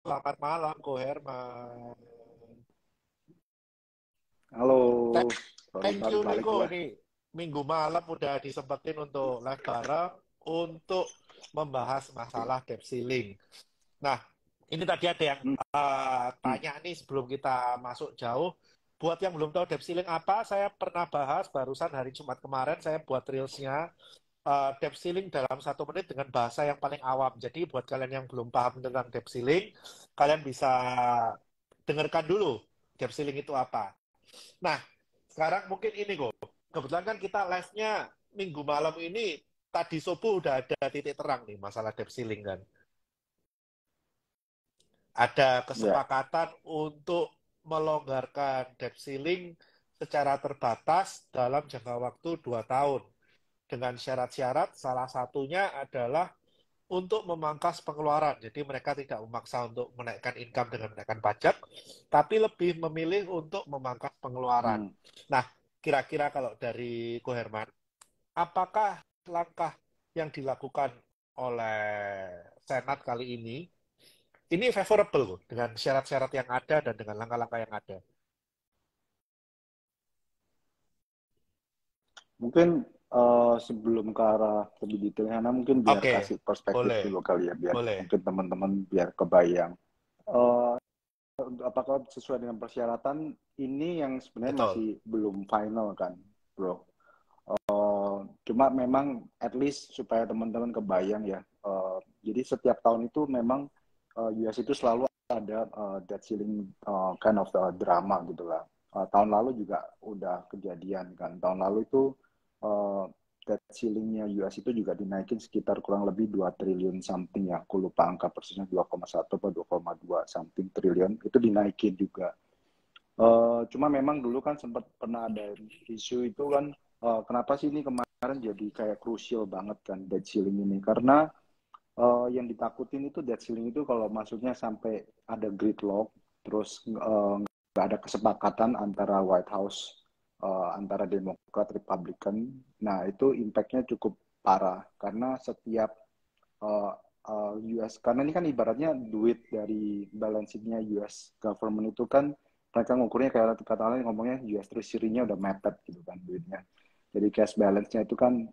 Selamat malam, Ko Herman. Halo, Thank baru thank baru you nih, balik Ko. gua. Ini minggu malam udah disempetin untuk live bareng untuk membahas masalah debt ceiling. Nah, ini tadi ada yang Hmm, hmm. tanya nih sebelum kita masuk jauh. Buat yang belum tahu debt ceiling apa, saya pernah bahas barusan hari Jumat kemarin. Saya buat reelsnya debt ceiling dalam 1 menit dengan bahasa yang paling awam. Jadi buat kalian yang belum paham tentang debt ceiling, kalian bisa dengarkan dulu debt ceiling itu apa. Nah, sekarang mungkin ini kok. Kebetulan kan kita live-nya minggu malam ini tadi subuh udah ada titik terang nih masalah debt ceiling kan. Ada Ya, kesepakatan untuk melonggarkan debt ceiling secara terbatas dalam jangka waktu 2 tahun. Dengan syarat-syarat salah satunya adalah untuk memangkas pengeluaran. Jadi mereka tidak memaksa untuk menaikkan income dengan menaikkan pajak, tapi lebih memilih untuk memangkas pengeluaran. hmm. Nah, kira-kira kalau dari Ko Herman, apakah langkah yang dilakukan oleh Senat kali ini favorable kok, dengan syarat-syarat yang ada dan dengan langkah-langkah yang ada? Mungkin sebelum ke arah lebih detailnya, Hana, mungkin biar Oke, kasih perspektif boleh, dulu kali ya, biar boleh. mungkin teman-teman biar kebayang. Eh, Apakah sesuai dengan persyaratan ini yang sebenarnya Betul. masih belum final kan, bro? Cuma memang at least supaya teman-teman kebayang ya. Jadi setiap tahun itu memang US itu selalu ada debt ceiling kind of drama gitu lah. Tahun lalu juga udah kejadian kan. Tahun lalu itu uh, debt ceilingnya US itu juga dinaikin sekitar kurang lebih 2 triliun something ya. Aku lupa angka persisnya 2,1 atau 2,2 something triliun itu dinaikin juga. Cuma memang dulu kan sempat pernah ada isu itu kan, kenapa sih ini kemarin jadi kayak krusial banget kan debt ceiling ini, karena yang ditakutin itu debt ceiling itu kalau maksudnya sampai ada gridlock, terus nggak ada kesepakatan antara White House, antara Demokrat Republikan. Nah itu impactnya cukup parah karena setiap uh, US, karena ini kan ibaratnya duit dari balancingnya US government itu kan mereka ngukurnya kayak katakanlah ngomongnya US Treasury-nya udah mepet gitu kan duitnya. Jadi cash balance-nya itu kan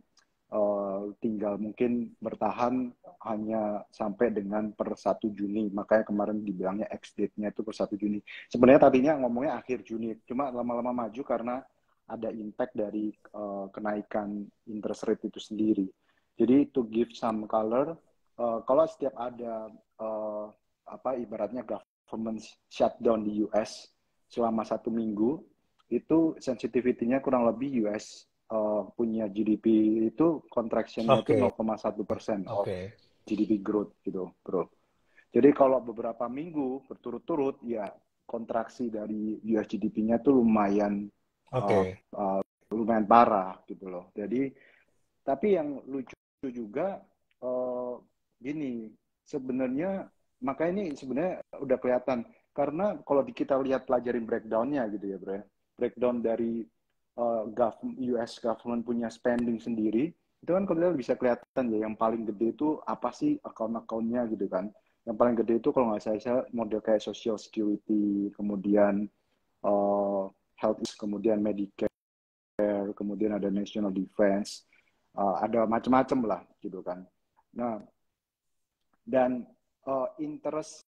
tinggal mungkin bertahan hanya sampai dengan per 1 Juni. Makanya kemarin dibilangnya ex date-nya itu per 1 Juni. Sebenarnya tadinya ngomongnya akhir Juni, cuma lama-lama maju karena ada impact dari kenaikan interest rate itu sendiri. Jadi to give some color, kalau setiap ada apa ibaratnya government shutdown di US selama 1 minggu, itu sensitivity-nya kurang lebih US punya GDP itu contraction-nya itu Oke, 0,1% of oke. GDP growth gitu, bro. Jadi kalau beberapa minggu berturut-turut, ya kontraksi dari US GDP-nya itu uh, Oke. lumayan parah gitu loh. Jadi tapi yang lucu juga gini, sebenarnya makanya ini sebenarnya udah kelihatan karena kalau kita lihat pelajarin breakdown-nya gitu ya, bro. Breakdown dari US government punya spending sendiri, itu kan kalau bisa kelihatan ya yang paling gede itu apa sih account-accountnya gitu kan. Yang paling gede itu kalau nggak saya model kayak Social Security, kemudian uh, health, kemudian Medicare, kemudian ada National Defense, ada macam-macam lah gitu kan. Nah, dan interest,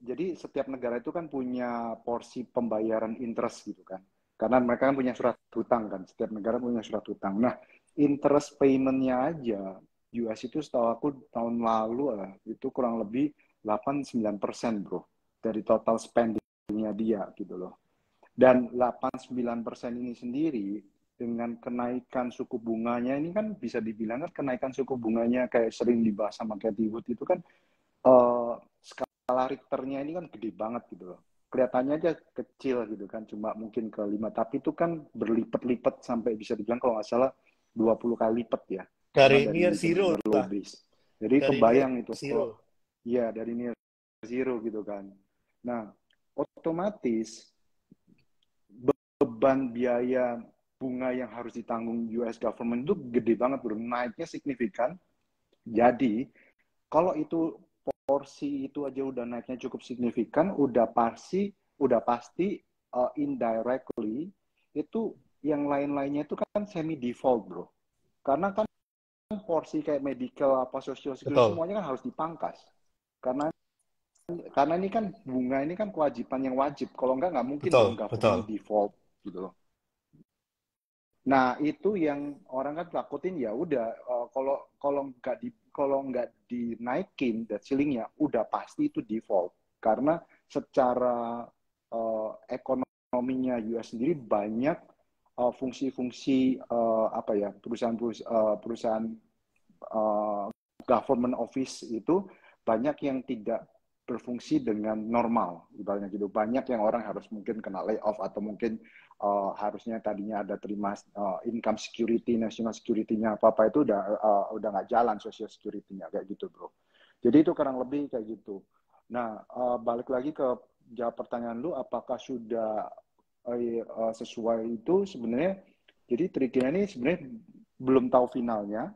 jadi setiap negara itu kan punya porsi pembayaran interest gitu kan. Karena mereka kan punya surat hutang kan, setiap negara punya surat hutang. Nah, interest payment-nya aja, US itu setahu aku tahun lalu itu kurang lebih 8-9% bro, dari total spending-nya dia gitu loh. Dan 8-9% ini sendiri dengan kenaikan suku bunganya ini kan bisa dibilang kan kenaikan suku bunganya kayak sering dibahas sama Cathy Wood itu kan skala Richternya ini kan gede banget gitu loh. Kelihatannya aja kecil gitu kan, cuma mungkin ke 5, tapi itu kan berlipat-lipat sampai bisa dibilang kalau nggak salah 20 kali lipat ya. Karena Dari near dari zero benar-benar low lah. base. Jadi Dari near kebayang itu kalau zero. ya dari near zero gitu kan. Nah, otomatis beban biaya bunga yang harus ditanggung US government itu gede banget bro, naiknya signifikan. Jadi kalau itu porsi itu aja udah naiknya cukup signifikan, udah pasti indirectly itu yang lain-lainnya itu kan semi default, bro. Karena kan porsi kayak medical apa social security Betul, semuanya kan harus dipangkas. Karena ini kan bunga ini kan kewajiban yang wajib. Kalau nggak mungkin dong betul, government betul. default gitu loh. Nah, itu yang orang kan takutin ya udah kalau kalau nggak dinaikin debt ceilingnya udah pasti itu default karena secara ekonominya US sendiri banyak fungsi-fungsi apa ya perusahaan uh, government office itu banyak yang tidak berfungsi dengan normal, ibaratnya gitu. Banyak yang orang harus mungkin kena layoff atau mungkin harusnya tadinya ada terima income security, national security-nya apa-apa itu udah nggak jalan social security-nya kayak gitu, bro. Jadi itu kurang lebih kayak gitu. Nah, balik lagi ke jawab pertanyaan lu, apakah sudah sesuai itu sebenarnya? Jadi triknya ini sebenarnya belum tahu finalnya,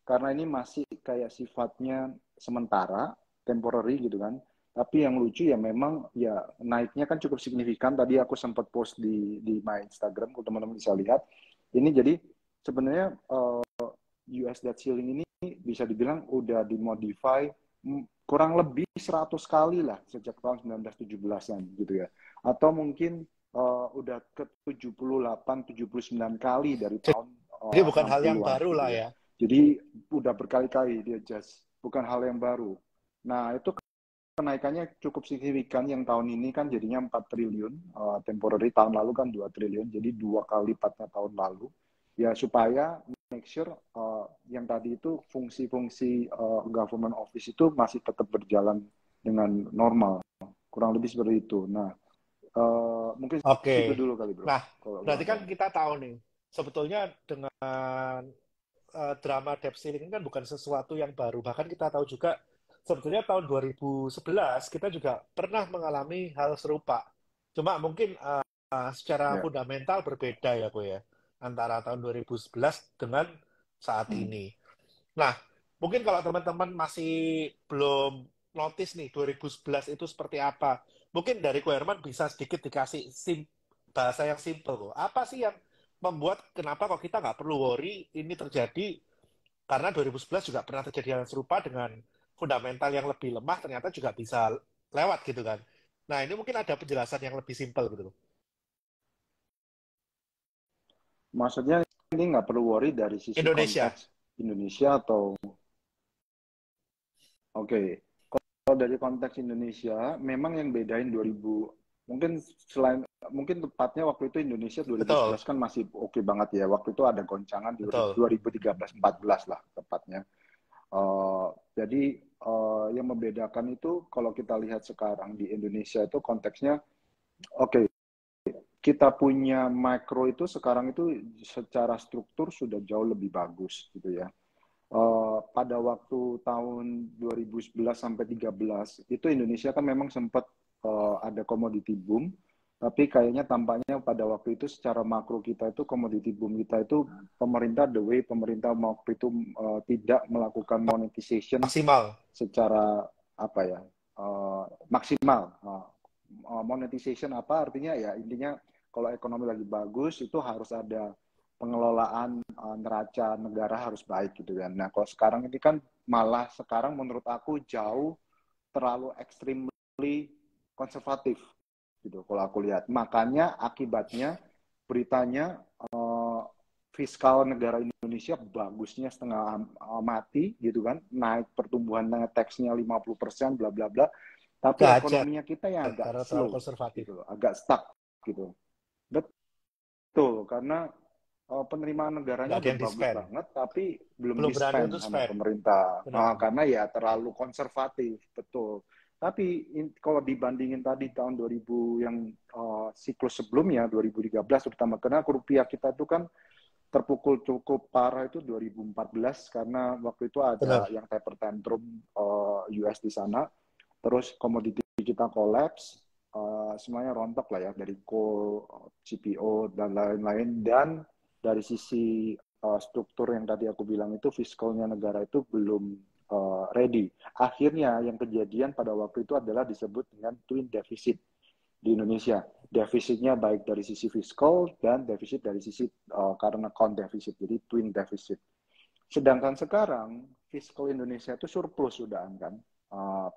karena ini masih kayak sifatnya sementara, temporary gitu kan. Tapi yang lucu ya memang ya naiknya kan cukup signifikan. Tadi aku sempat post di my Instagram, kalau teman-teman bisa lihat. Ini jadi sebenarnya US debt ceiling ini bisa dibilang udah dimodify kurang lebih 100 kali lah sejak tahun 1917-an gitu ya. Atau mungkin udah ke 78-79 kali dari tahun Jadi bukan hal yang 60-an baru gitu lah ya. ya. Jadi udah berkali-kali dia just bukan hal yang baru. Nah, itu kenaikannya cukup signifikan yang tahun ini kan jadinya 4 triliun, temporary tahun lalu kan 2 triliun, jadi 2 kali lipatnya tahun lalu. Ya supaya make sure yang tadi itu fungsi-fungsi government office itu masih tetap berjalan dengan normal. Kurang lebih seperti itu. Nah, mungkin Oke. situ dulu kali, bro. Nah, Kalau lu berarti ada. kan kita tahu nih, sebetulnya dengan drama debt ceiling ini kan bukan sesuatu yang baru. Bahkan kita tahu juga sebetulnya tahun 2011 kita juga pernah mengalami hal serupa. Cuma mungkin secara Ya. fundamental berbeda ya, Bu ya, antara tahun 2011 dengan saat Hmm. ini. Nah, mungkin kalau teman-teman masih belum notice nih 2011 itu seperti apa, mungkin dari Ko Herman bisa sedikit dikasih bahasa yang simple. Apa sih yang membuat kenapa kok kita nggak perlu worry ini terjadi, karena 2011 juga pernah terjadi hal yang serupa dengan fundamental yang lebih lemah ternyata juga bisa lewat gitu kan. Nah, ini mungkin ada penjelasan yang lebih simple gitu loh. Maksudnya ini nggak perlu worry dari sisi Indonesia. konteks Indonesia atau oke. Okay. Kalau dari konteks Indonesia, memang yang bedain 2000, mungkin selain, mungkin tepatnya waktu itu Indonesia Betul, 2011 kan masih oke banget ya. Waktu itu ada goncangan di betul. 2013-14 lah tepatnya. Jadi yang membedakan itu kalau kita lihat sekarang di Indonesia itu konteksnya, oke, kita punya makro itu sekarang itu secara struktur sudah jauh lebih bagus gitu ya. Pada waktu tahun 2011 sampai 13 itu Indonesia kan memang sempat ada commodity boom, tapi kayaknya tampaknya pada waktu itu secara makro kita itu commodity boom kita itu pemerintah pemerintah waktu itu tidak melakukan monetization Maksimal. secara apa ya maksimal. Monetization apa artinya ya intinya kalau ekonomi lagi bagus itu harus ada pengelolaan neraca negara harus baik gitu kan. Nah kalau sekarang ini kan malah sekarang menurut aku jauh terlalu extremely konservatif gitu kalau aku lihat. Makanya akibatnya beritanya fiskal negara Indonesia bagusnya setengah mati gitu kan, naik pertumbuhan teksnya 50% bla bla bla, tapi Gajah ekonominya kita yang agak karena terlalu slow konservatif. gitu, agak stuck gitu. Betul, karena penerimaan negaranya Nggak ada udah yang bagus di-spend. banget, tapi belum Belum berani di-spend untuk sama spend. pemerintah. Benar-benar. Karena ya terlalu konservatif, betul. Tapi kalau dibandingin tadi tahun 2000 yang siklus sebelumnya, 2013 terutama, karena rupiah kita itu kan terpukul cukup parah itu 2014, karena waktu itu ada Benar. yang taper tantrum US di sana, terus komoditi kita collapse, semuanya rontok lah ya, dari coal, CPO, dan lain-lain. Dan dari sisi struktur yang tadi aku bilang itu, fiskalnya negara itu belum ready. Akhirnya yang kejadian pada waktu itu adalah disebut dengan twin deficit di Indonesia. Defisitnya baik dari sisi fiskal dan defisit dari sisi current account deficit, jadi twin deficit. Sedangkan sekarang fiskal Indonesia itu surplus sudah kan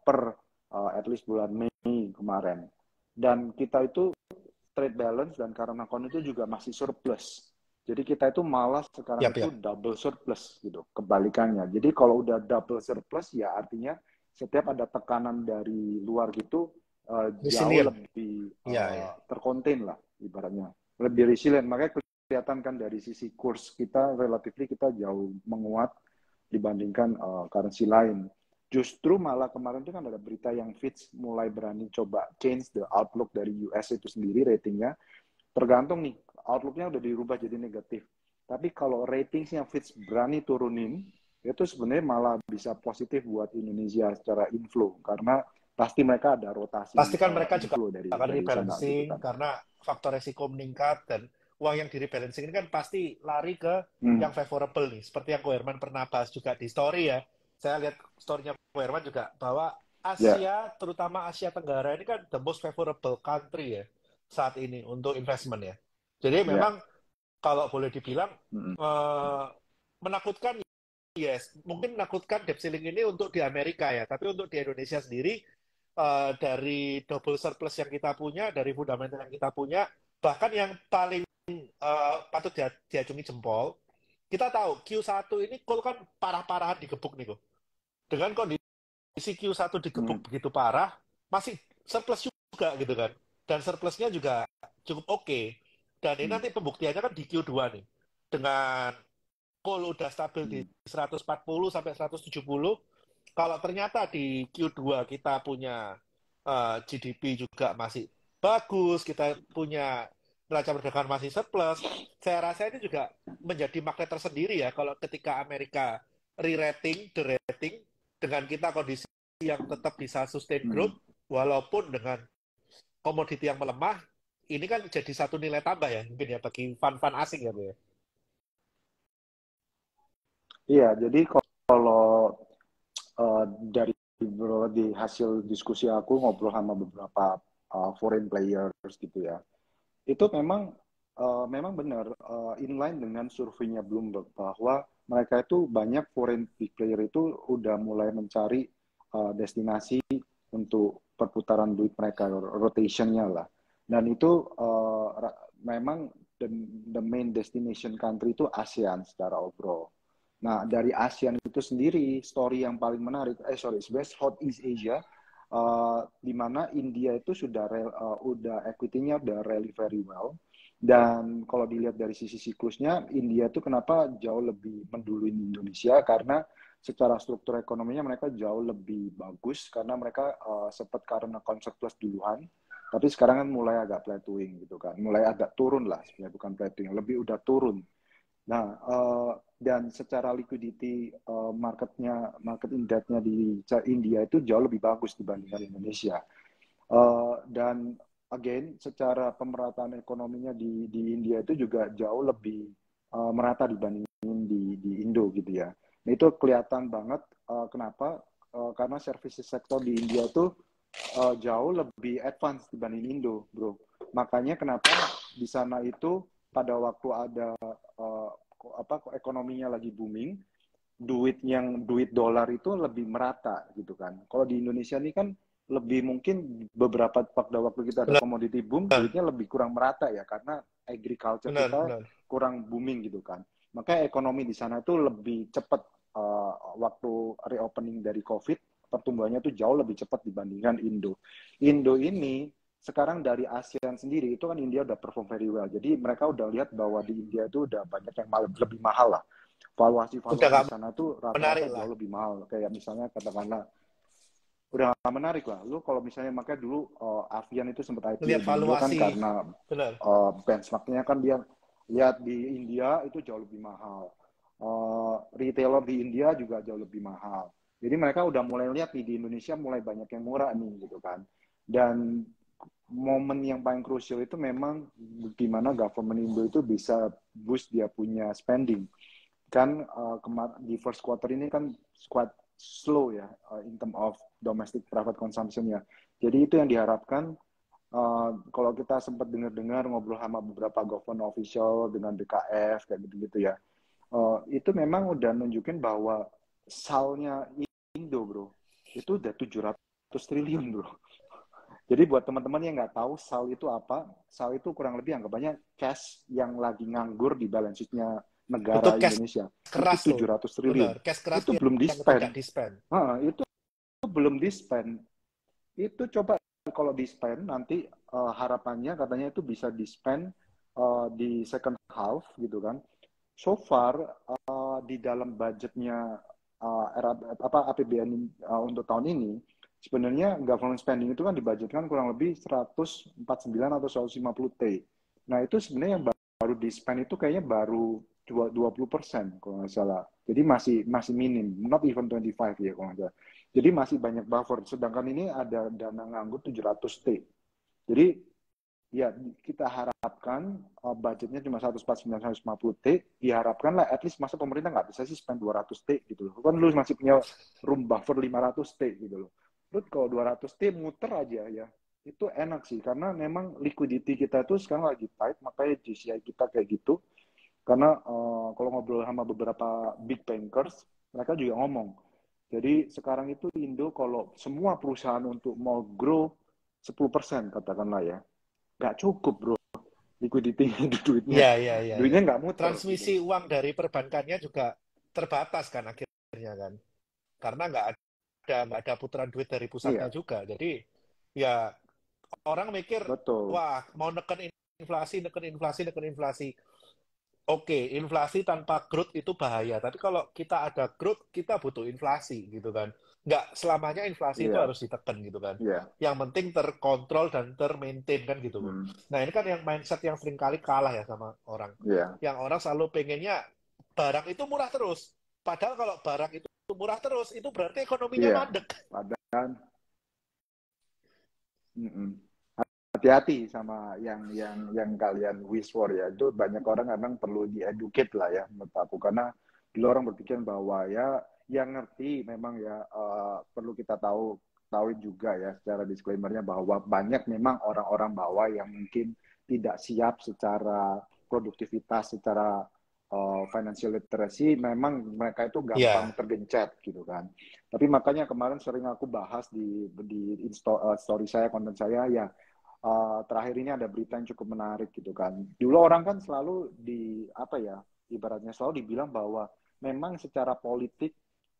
per at least bulan Mei kemarin. Dan kita itu trade balance dan current account itu juga masih surplus. Jadi kita itu malah sekarang itu double surplus gitu, kebalikannya. Jadi kalau udah double surplus ya artinya setiap ada tekanan dari luar gitu jauh lebih terkonten lah ibaratnya, lebih resilient. Makanya kelihatan kan dari sisi kurs kita relatifly kita jauh menguat dibandingkan currency lain. Justru malah kemarin itu kan ada berita yang Fitch mulai berani coba change the outlook dari US itu sendiri ratingnya. Tergantung nih, outlook-nya udah dirubah jadi negatif. Tapi kalau ratingsnya Fitch berani turunin, itu sebenarnya malah bisa positif buat Indonesia secara inflow. Karena pasti mereka ada rotasi pasti kan mereka juga akan dari sana, rebalancing gitu kan. karena faktor resiko meningkat dan uang yang di rebalancing ini kan pasti lari ke yang favorable nih. Seperti yang Ko Herman pernah bahas juga di story ya. Saya lihat story-nya Ko Herman juga bahwa Asia, terutama Asia Tenggara ini kan the most favorable country ya saat ini untuk investment ya. Jadi memang kalau boleh dibilang menakutkan, yes, mungkin menakutkan debt ceiling ini untuk di Amerika ya, tapi untuk di Indonesia sendiri dari double surplus yang kita punya, dari fundamental yang kita punya, bahkan yang paling patut diacungi jempol, kita tahu Q1 ini call kan parah-parahan digebuk nih kok. Dengan kondisi Q1 digebuk begitu parah, masih surplus juga gitu kan. Dan surplusnya juga cukup oke. Dan ini nanti pembuktiannya kan di Q2 nih. Dengan call udah stabil di 140 sampai 170, kalau ternyata di Q2 kita punya GDP juga masih bagus, kita punya neraca perdagangan masih surplus, saya rasa ini juga menjadi magnet tersendiri ya kalau ketika Amerika re-rating, de-rating, dengan kita kondisi yang tetap bisa sustain growth, walaupun dengan komoditi yang melemah, ini kan jadi satu nilai tambah ya, mungkin ya bagi fund-fund asing ya Bu ya. Iya, jadi kalau dari di hasil diskusi aku ngobrol sama beberapa foreign players gitu ya, itu memang benar inline dengan surveinya Bloomberg bahwa mereka itu banyak foreign big player itu udah mulai mencari destinasi untuk perputaran duit mereka, rotationnya lah. Dan itu memang the main destination country itu ASEAN secara overall. Nah, dari ASEAN itu sendiri, story yang paling menarik, sebenarnya Southeast Asia, di mana India itu sudah equity-nya udah really very well. Dan kalau dilihat dari sisi siklusnya, India itu kenapa jauh lebih menduluin Indonesia, karena secara struktur ekonominya mereka jauh lebih bagus, karena mereka sempat karena surplus duluan, tapi sekarang kan mulai agak plateauing gitu kan, mulai agak turun lah sebenarnya, bukan plateauing, lebih udah turun. Nah, dan secara liquidity market index-nya di India itu jauh lebih bagus dibandingkan Indonesia. Dan again, secara pemerataan ekonominya di India itu juga jauh lebih merata dibandingin di Indo gitu ya. Nah, itu kelihatan banget kenapa, karena services sektor di India itu jauh lebih advance dibanding Indo, bro. Makanya kenapa di sana itu pada waktu ada ekonominya lagi booming, duit dolar itu lebih merata gitu kan. Kalau di Indonesia ini kan lebih mungkin pada waktu kita ada commodity boom, duitnya lebih kurang merata ya, karena agriculture kita kurang booming gitu kan. Makanya ekonomi di sana itu lebih cepat waktu reopening dari COVID, pertumbuhannya itu jauh lebih cepat dibandingkan Indo. Indo ini sekarang dari ASEAN sendiri itu kan India udah perform very well. Jadi mereka udah lihat bahwa di India itu udah banyak yang lebih mahal lah. Valuasi di sana tuh rata-rata jauh lebih mahal. Kayak misalnya katakanlah udah gak menarik lah. Lu kalau misalnya makanya dulu Avian itu sempat IPO di Indo kan karena benchmarknya kan dia lihat di India itu jauh lebih mahal. Retailer di India juga jauh lebih mahal. Jadi mereka udah mulai lihat nih di Indonesia mulai banyak yang murah nih gitu kan. Dan momen yang paling krusial itu memang gimana government Indo itu bisa boost dia punya spending. Kan di first quarter ini kan slow ya in term of domestic private consumption ya. Jadi itu yang diharapkan. Kalau kita sempat dengar-dengar ngobrol sama beberapa government official dengan BKF kayak gitu-gitu ya, itu memang udah nunjukin bahwa salnya Indo bro itu udah 700 triliun bro. Jadi buat teman-teman yang nggak tahu sal itu apa, sal itu kurang lebih anggapannya cash yang lagi nganggur di balance sheet-nya Itu negara cash Indonesia itu keras tuh, 700 triliun. bener. Cash keras Itu belum yang tidak di-spend. di-spend. Itu belum di-spend. Itu coba kalau di-spend nanti harapannya katanya itu bisa di-spend di second half gitu kan. So far di dalam budgetnya APBN untuk tahun ini sebenarnya government spending itu kan dibudgetkan kurang lebih 149 atau 150 T. Nah itu sebenarnya yang baru di-spend itu kayaknya baru 20% kalau nggak salah. Jadi masih minim, not even 25 ya kalau nggak salah. Jadi masih banyak buffer. Sedangkan ini ada dana nganggur 700 T. Jadi ya kita harapkan budgetnya cuma 149-150 T, diharapkan lah at least masa pemerintah nggak bisa sih spend 200 T gitu loh. Kan lu masih punya room buffer 500 T gitu loh. Terus kalau 200 T muter aja ya, itu enak sih karena memang liquidity kita itu sekarang lagi tight, makanya GCI kita kayak gitu. Karena kalau ngobrol sama beberapa big bankers, mereka juga ngomong. Jadi sekarang itu Indo kalau semua perusahaan untuk mau grow 10% katakanlah ya, nggak cukup bro. Liquidity duitnya. Iya, iya, iya, iya. Duitnya nggak muter gitu. Transmisi uang dari perbankannya juga terbatas kan akhirnya kan. Karena nggak ada putaran duit dari pusatnya Iya, juga. Jadi ya orang mikir, betul. wah mau neken inflasi, neken inflasi, neken inflasi. Oke, inflasi tanpa growth itu bahaya. Tapi kalau kita ada growth, kita butuh inflasi gitu kan. Nggak selamanya inflasi itu Iya, harus ditekan gitu kan. iya. Yang penting terkontrol dan termaintain kan gitu. Hmm, Nah ini kan yang mindset yang seringkali kalah ya sama orang. iya, Yang orang selalu pengennya barang itu murah terus. Padahal kalau barang itu murah terus, itu berarti ekonominya iya. mandek. Padahal, mm-mm. Hati-hati sama yang kalian wish for ya. Itu banyak orang emang perlu dieducate lah ya menurut aku karena dulu orang berpikir bahwa ya yang ngerti memang ya perlu kita tahu juga ya secara disclaimernya bahwa banyak memang orang-orang bawah yang mungkin tidak siap secara produktivitas, secara financial literacy, memang mereka itu gampang Iya, tergencet gitu kan. Tapi makanya kemarin sering aku bahas di story saya, konten saya ya. Terakhir ini ada berita yang cukup menarik gitu kan. Dulu orang kan selalu ibaratnya selalu dibilang bahwa memang secara politik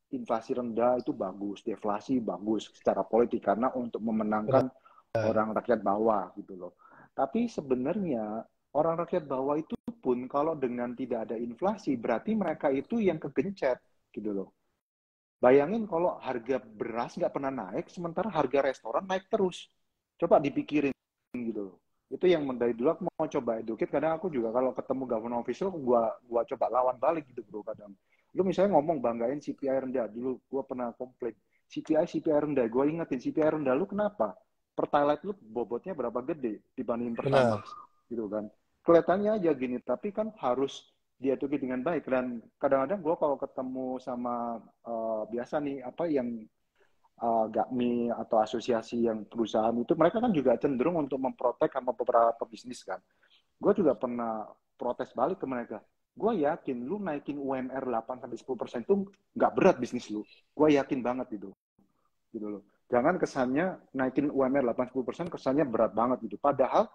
inflasi rendah itu bagus, deflasi bagus secara politik karena untuk benar. memenangkan orang rakyat bawah gitu loh. Tapi sebenarnya orang rakyat bawah itu pun kalau dengan tidak ada inflasi berarti mereka itu yang kegencet gitu loh. Bayangin kalau harga beras nggak pernah naik, sementara harga restoran naik terus. Coba dipikirin gitu loh. Itu yang dari dulu aku mau coba educate, kadang aku juga kalau ketemu government official, gua coba lawan balik gitu bro kadang. Lu misalnya ngomong banggain CPI rendah, dulu gua pernah komplain, CPI rendah, gua ingetin CPI rendah, lu kenapa? Pertalite lu bobotnya berapa gede dibandingin Benar. Pertamax gitu kan. Kelihatannya aja gini, tapi kan harus diedukasi dengan baik dan kadang-kadang gue kalau ketemu sama biasa nih apa yang GAKMI atau asosiasi yang perusahaan itu mereka kan juga cenderung untuk memprotek sama beberapa bisnis kan. Gue juga pernah protes balik ke mereka. Gue yakin lu naikin UMR 8-10% itu nggak berat bisnis lu. Gue yakin banget gitu loh. Jangan kesannya naikin UMR 8-10% kesannya berat banget gitu. Padahal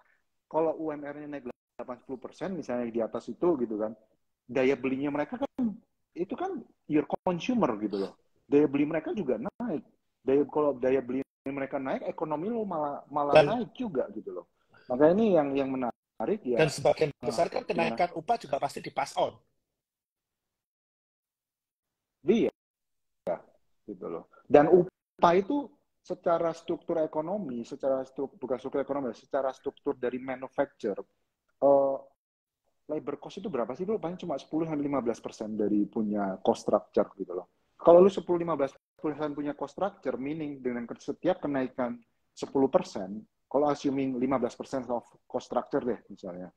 kalau UMR-nya naik 8-10% misalnya di atas itu gitu kan, daya belinya mereka kan itu kan your consumer gitu loh. Daya beli mereka juga naik. Kalau daya beli mereka naik, ekonomi lo malah Dan naik juga gitu loh. Makanya ini yang menarik dan ya. sebagian besar kan Ya, kenaikan upah juga pasti di pass on. dia gitu loh. Dan upah itu secara struktur ekonomi, bukan struktur ekonomi, secara struktur dari manufacture, uh, labor cost itu berapa sih bro? Paling cuma 10-15% dari punya cost structure gitu loh. Kalau lu 10-15% punya cost structure, meaning dengan setiap kenaikan 10%, kalau assuming 15% of cost structure deh misalnya,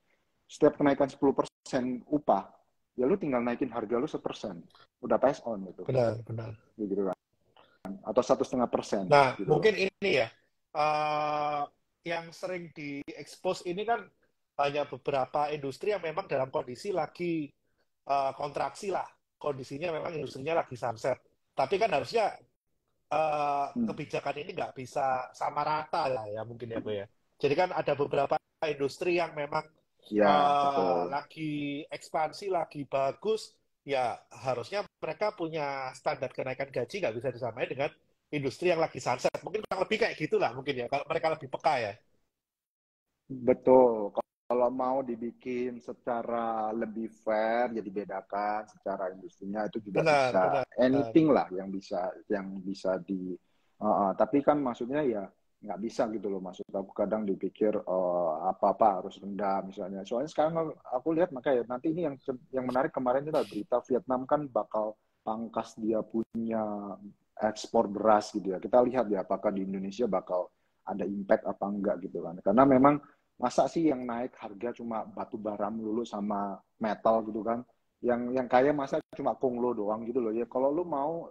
setiap kenaikan 10% upah, ya lu tinggal naikin harga lu 1%. Udah pass on gitu. Benar, benar. Gitu kan. atau 1,5% Nah, gitu loh. mungkin ini ya, eh, yang sering diekspos ini kan hanya beberapa industri yang memang dalam kondisi lagi kontraksi lah. Kondisinya memang industrinya lagi sunset. Tapi kan harusnya Hmm. kebijakan ini nggak bisa sama rata lah ya mungkin ya, Bu ya. Jadi kan ada beberapa industri yang memang Ya, betul. lagi ekspansi, lagi bagus, ya harusnya mereka punya standar kenaikan gaji nggak bisa disamain dengan industri yang lagi sunset. Mungkin kurang lebih kayak gitulah mungkin ya, kalau mereka lebih peka ya. Betul. Kalau mau dibikin secara lebih fair, ya dibedakan secara industrinya itu juga Benar, bisa benar. anything lah yang bisa di. Tapi kan maksudnya ya nggak bisa gitu loh. Maksud aku kadang dipikir apa-apa harus rendah misalnya. Soalnya sekarang aku lihat makanya nanti ini yang menarik kemarin itu ada berita Vietnam kan bakal pangkas dia punya ekspor beras gitu ya. Kita lihat ya apakah di Indonesia bakal ada impact apa enggak gitu kan. Karena memang masa sih yang naik harga cuma batu bara melulu sama metal gitu kan, yang kaya masa cuma konglo doang gitu loh ya. Kalau lu mau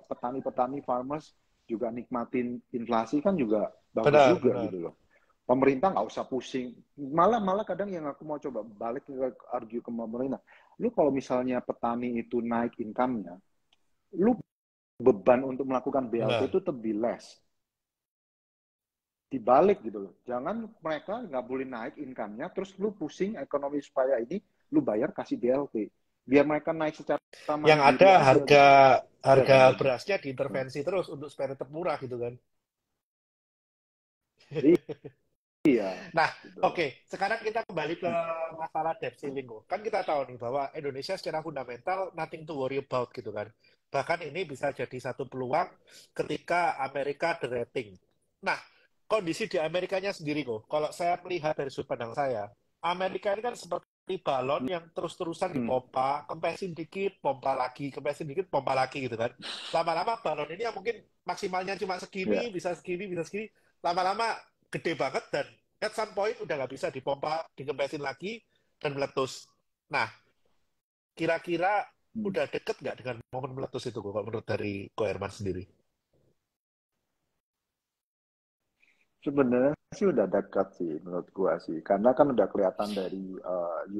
petani-petani farmers juga nikmatin inflasi kan juga bagus Benar, juga benar. gitu loh. Pemerintah nggak usah pusing, malah malah kadang yang aku mau coba balik ke argue ke pemerintah, lu kalau misalnya petani itu naik income-nya, lu beban untuk melakukan BLT Benar. itu lebih less, dibalik gitu loh. Jangan mereka nggak boleh naik income-nya, terus lu pusing ekonomi supaya ini, lu bayar kasih BLT. Biar mereka naik secara Yang ada mandiri aja harga gitu loh. Iya harga kan bagus. berasnya diintervensi terus untuk supaya tetap murah gitu kan. Iya, Nah, gitu loh. oke, sekarang kita kembali ke masalah debt ceiling. Oh. Kan kita tahu nih bahwa Indonesia secara fundamental nothing to worry about gitu kan. Bahkan ini bisa jadi satu peluang ketika Amerika the rating. Nah, kondisi di Amerikanya sendiri kok. Kalau saya melihat dari sudut pandang saya, Amerika ini kan seperti balon yang terus-terusan Hmm. dipompa, kempesin dikit, pompa lagi, kempesin dikit, pompa lagi gitu kan. Lama-lama balon ini yang mungkin maksimalnya cuma Ya. segini, bisa segini, bisa segini. Lama-lama gede banget dan at some point udah nggak bisa dipompa, dikempesin lagi, dan meletus. Nah, kira-kira Hmm. udah deket nggak dengan momen meletus itu, kalau menurut dari Ko Herman sendiri? Sebenarnya sih udah dekat sih menurut gua sih. Karena kan udah kelihatan dari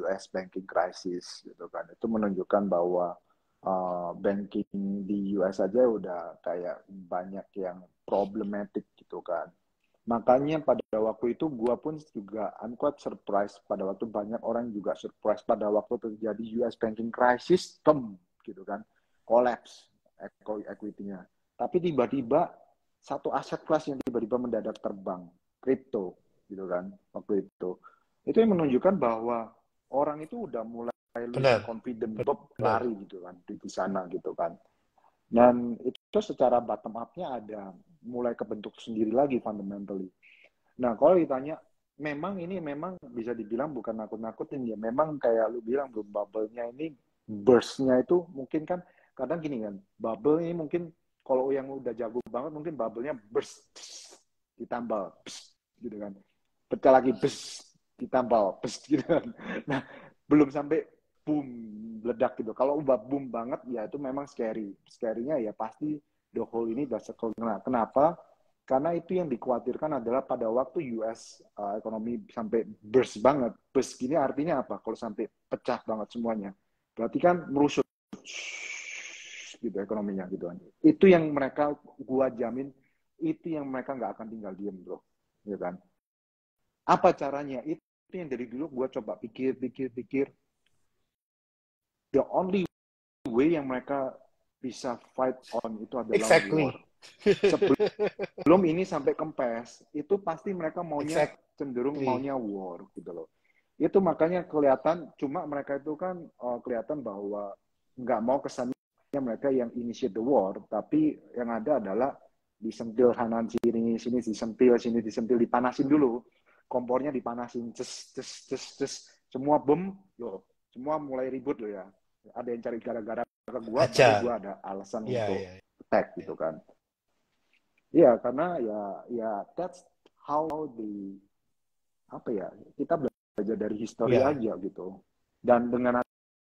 US banking crisis gitu kan. Itu menunjukkan bahwa banking di US aja udah kayak banyak yang problematic gitu kan. Makanya pada waktu itu gua pun juga unquote surprise, pada waktu banyak orang juga surprise pada waktu terjadi US banking crisis, gitu kan, collapse equity-nya. Tapi tiba-tiba satu aset kelas yang tiba-tiba mendadak terbang, kripto, gitu kan, waktu itu. Itu yang menunjukkan bahwa orang itu udah mulai losing Benar, confidence, benar. lari gitu kan, di sana gitu kan. Dan itu secara bottom up-nya ada mulai kebentuk sendiri lagi fundamentally. Nah, kalau ditanya, memang ini memang bisa dibilang bukan nakut-nakutin ya. Memang kayak lu bilang belum bubble-nya ini, burst-nya itu mungkin kan, kadang gini kan, bubble ini mungkin kalau yang udah jago banget mungkin bubble-nya burst, ditambal, gitu kan. Pecah lagi, ditambal, gitu kan. Nah, belum sampai boom, meledak gitu. Kalau udah boom banget, ya itu memang scary. Scary-nya ya pasti the whole ini udah circle. Kenapa? Karena itu yang dikhawatirkan adalah pada waktu US ekonomi sampai burst banget. Burst gini artinya apa? Kalau sampai pecah banget semuanya. Berarti kan merusut gitu ekonominya gitu kan. Itu yang mereka, gua jamin, itu yang mereka nggak akan tinggal diem bro. Ya kan? Apa caranya? Itu yang dari dulu gua coba pikir. The only way yang mereka bisa fight on itu adalah war. Exactly. Sebelum ini sampai kempes, itu pasti mereka maunya cenderung Exactly. maunya war gitu loh. Itu makanya kelihatan, cuma mereka itu kan kelihatan bahwa nggak mau kesannya mereka yang initiate the war, tapi yang ada adalah disentil kanan sini, sini disentil, sini disentil, dipanasin dulu. Kompornya dipanasin, ces, semua bom, loh, semua mulai ribut loh ya. Ada yang cari gara-gara ke gua, baru Hajar. gua ada alasan Ya, untuk ya. attack gitu kan. Iya, karena ya that's how the apa ya, kita belajar dari history Ya. aja gitu. Dan dengan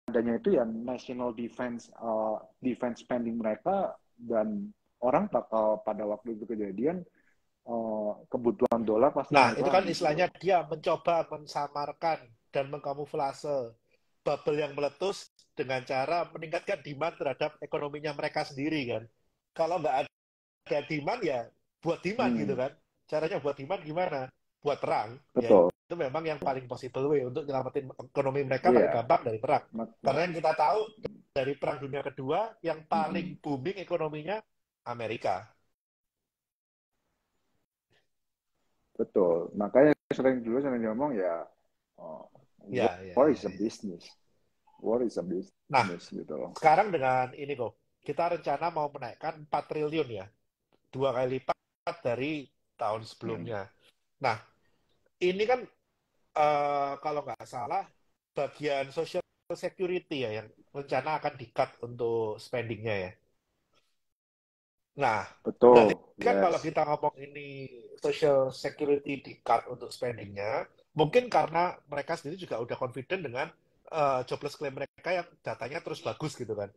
adanya itu ya national defense defense spending mereka dan orang bakal pada waktu itu kejadian kebutuhan dolar pasti Nah, naik itu kan lagi gitu istilahnya loh. dia mencoba mensamarkan dan mengkamuflase bubble yang meletus dengan cara meningkatkan demand terhadap ekonominya mereka sendiri kan. Kalau nggak ada demand ya buat demand gitu Hmm, kan. Caranya buat demand gimana? Buat perang. Ya betul. itu memang yang paling possible way untuk nyelamatin ekonomi mereka paling Iya. gampang dari perang. Karena Mak- yang kita tahu dari perang dunia kedua yang paling mm-mm. booming ekonominya Amerika. Betul. Makanya sering ngomong ya, oh, Ya, ya, war ya, is a ya. business. War is a Nah, business gitu loh. sekarang dengan ini kok, kita rencana mau menaikkan 4 triliun ya, 2 kali lipat dari tahun Hmm. sebelumnya. Nah, ini kan kalau nggak salah bagian social security ya yang rencana akan di-cut untuk spendingnya ya. Nah, berarti Betul. kan kalau Yes. kita ngomong ini social security di-cut untuk spendingnya, mungkin karena mereka sendiri juga udah confident dengan jobless claim mereka yang datanya terus bagus gitu kan.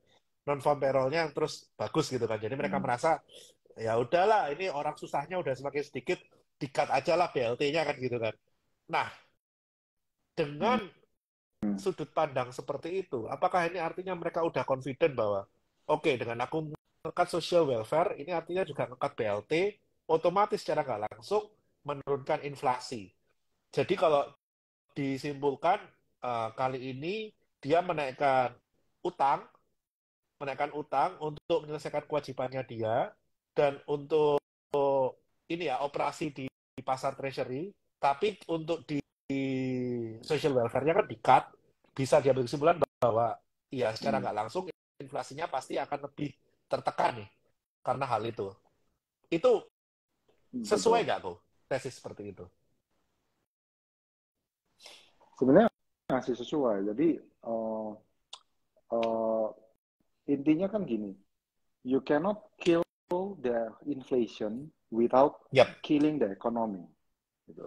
Non-farm payroll-nya yang terus bagus gitu kan. Jadi mereka Hmm. merasa ya udahlah ini orang susahnya udah semakin sedikit, di-cut aja lah BLT-nya kan gitu kan. Nah, Hmm. dengan sudut pandang seperti itu, apakah ini artinya mereka udah confident bahwa oke okay, dengan aku mengangkat social welfare, ini artinya juga mengangkat BLT, otomatis secara nggak langsung menurunkan inflasi. Jadi kalau disimpulkan kali ini dia menaikkan utang untuk menyelesaikan kewajibannya dia dan untuk ini ya operasi di pasar treasury, tapi untuk di social welfare-nya kan di-cut, bisa diambil kesimpulan bahwa ya secara Hmm. nggak langsung inflasinya pasti akan lebih tertekan nih karena hal itu. Itu sesuai Betul. nggak tuh tesis seperti itu? Sebenarnya masih sesuai. Jadi uh, intinya kan gini, you cannot kill the inflation without Yap, killing the economy. Gitu.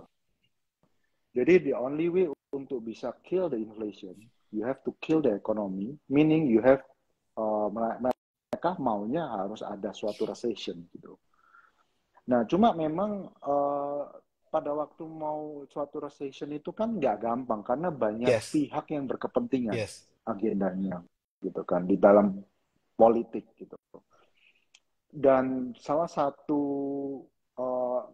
Jadi the only way untuk bisa kill the inflation, you have to kill the economy, meaning you have mereka maunya harus ada suatu recession gitu. Nah, cuma memang pada waktu mau suatu recession itu kan nggak gampang karena banyak yes, pihak yang berkepentingan yes, agendanya gitu kan di dalam politik gitu. Dan salah satu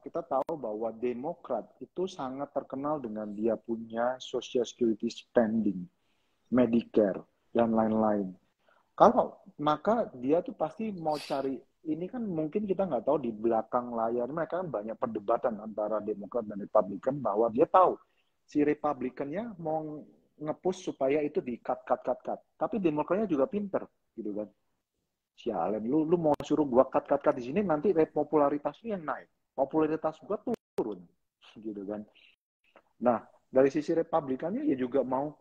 kita tahu bahwa Demokrat itu sangat terkenal dengan dia punya Social Security spending, Medicare, dan lain-lain. Kalau maka dia tuh pasti mau cari ini kan mungkin kita nggak tahu di belakang layar mereka kan banyak perdebatan antara Demokrat dan Republikan bahwa dia tahu si Republikannya mau ngepush supaya itu di cut. Tapi Demokratnya juga pinter gitu kan. Sialan, lu mau suruh gua cut di sini nanti popularitas lu yang naik. Popularitas gua turun gitu kan. Nah, dari sisi Republikannya ya juga mau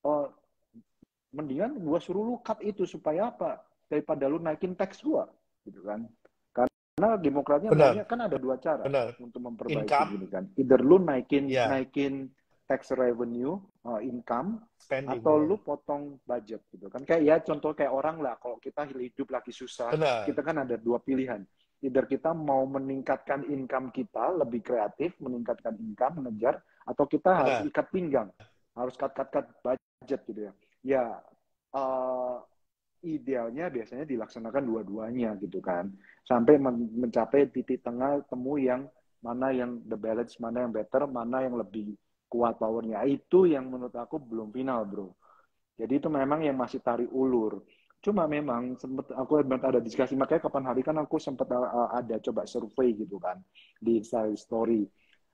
oh, mendingan gua suruh lu cut itu supaya apa? Daripada lu naikin tax gua gitu kan. Karena Demokratnya maunya benar, kan ada dua cara benar. untuk memperbaiki Income, gini kan. Either lu naikin ya, naikin tax revenue, income, spending, atau ya. lu potong budget gitu kan. Kayak ya contoh kayak orang lah, kalau kita hidup lagi susah, Benar, kita kan ada dua pilihan. Either kita mau meningkatkan income kita, lebih kreatif, meningkatkan income, mengejar, atau kita harus benar. ikat pinggang, harus cut budget gitu ya. Ya, uh, idealnya biasanya dilaksanakan dua-duanya gitu kan sampai mencapai titik tengah temu yang mana yang the balance, mana yang better, mana yang lebih kuat powernya, itu yang menurut aku belum final bro. Jadi itu memang yang masih tarik ulur. Cuma memang sempat aku ada diskusi, makanya kapan hari kan aku sempat ada coba survei gitu kan di Instagram Story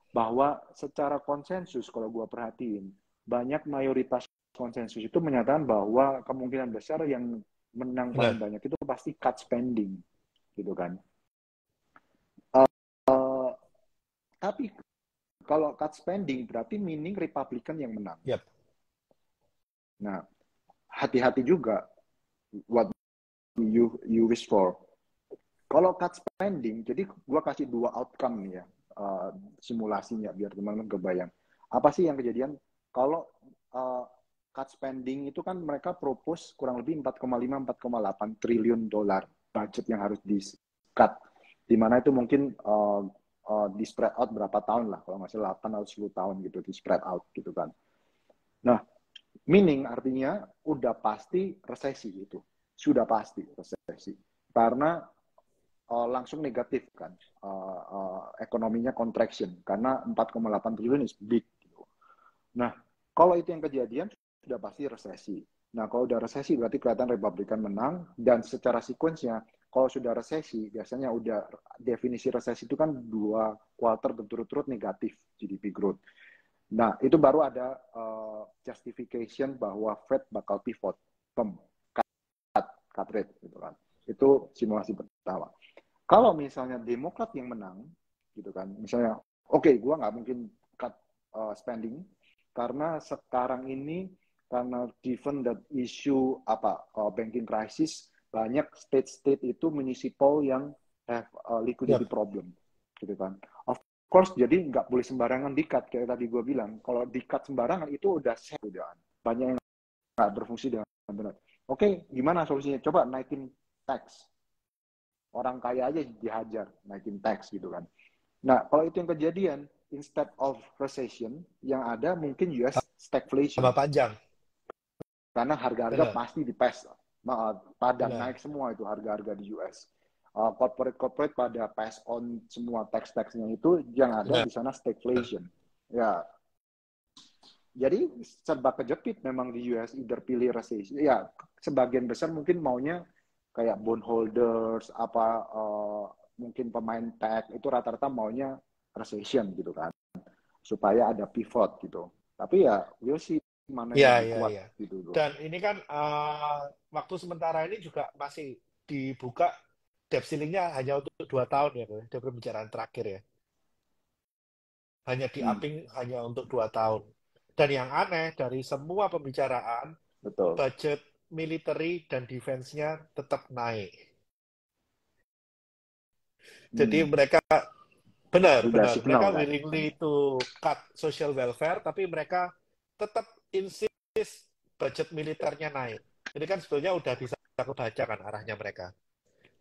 bahwa secara konsensus kalau gua perhatiin banyak mayoritas konsensus itu menyatakan bahwa kemungkinan besar yang menang paling Benar. banyak itu pasti cut spending gitu kan. Uh, tapi kalau cut spending berarti meaning Republican yang menang. Yap. Nah, hati-hati juga what you wish for. Kalau cut spending, jadi gua kasih dua outcome nih ya, simulasinya biar teman-teman kebayang. Apa sih yang kejadian kalau uh, cut spending itu kan mereka propose kurang lebih 4,5-4,8 triliun dolar budget yang harus cut, di mana itu mungkin di spread out berapa tahun lah, kalau nggak salah 8 atau 10 tahun gitu, di spread out gitu kan. Nah, meaning artinya udah pasti resesi itu, sudah pasti resesi, karena langsung negatif kan, ekonominya contraction, karena 4,8 triliun is big. Gitu. Nah, kalau itu yang kejadian, sudah pasti resesi. Nah, kalau udah resesi berarti kelihatan Republikan menang, dan secara sequence-nya, kalau sudah resesi, biasanya udah definisi resesi itu kan 2 kuartal berturut-turut negatif GDP growth. Nah, itu baru ada justification bahwa Fed bakal pivot, cut rate gitu kan. Itu simulasi pertama. Kalau misalnya Demokrat yang menang, gitu kan, misalnya, oke, gue nggak mungkin cut spending, karena sekarang ini, karena given that issue banking crisis, banyak state-state itu municipal yang have liquidity problem, gitu kan. Of course, jadi nggak boleh sembarangan di-cut, kayak tadi gue bilang. Kalau di-cut sembarangan, itu udah set, udah banyak yang nggak berfungsi dengan benar. Oke, gimana solusinya? Coba naikin tax. Orang kaya aja dihajar, naikin tax gitu kan. Nah, kalau itu yang kejadian, instead of recession, yang ada mungkin US stagflation. Tambah panjang. Karena harga-harga pasti di-pass, padang naik semua itu harga-harga di US. Corporate pada pass on semua tax-taxnya itu, yang ada di sana stagflation. Ya, jadi serba kejepit memang di US, either pilih recession. Ya, sebagian besar mungkin maunya kayak bondholders, mungkin pemain tech, itu rata-rata maunya recession gitu kan. Supaya ada pivot gitu. Tapi ya, we'll see mana yang lebih kuat gitu. Bro. Dan ini kan waktu sementara ini juga masih dibuka debt ceiling-nya hanya untuk 2 tahun ya, dari pembicaraan terakhir ya. Hanya di-upping hanya untuk 2 tahun. Dan yang aneh dari semua pembicaraan, betul, budget military dan defense-nya tetap naik. Jadi mereka benar, mereka kan? willingly to cut social welfare, tapi mereka tetap insist budget militernya naik. Ini kan sebetulnya udah bisa kebaca kan arahnya mereka.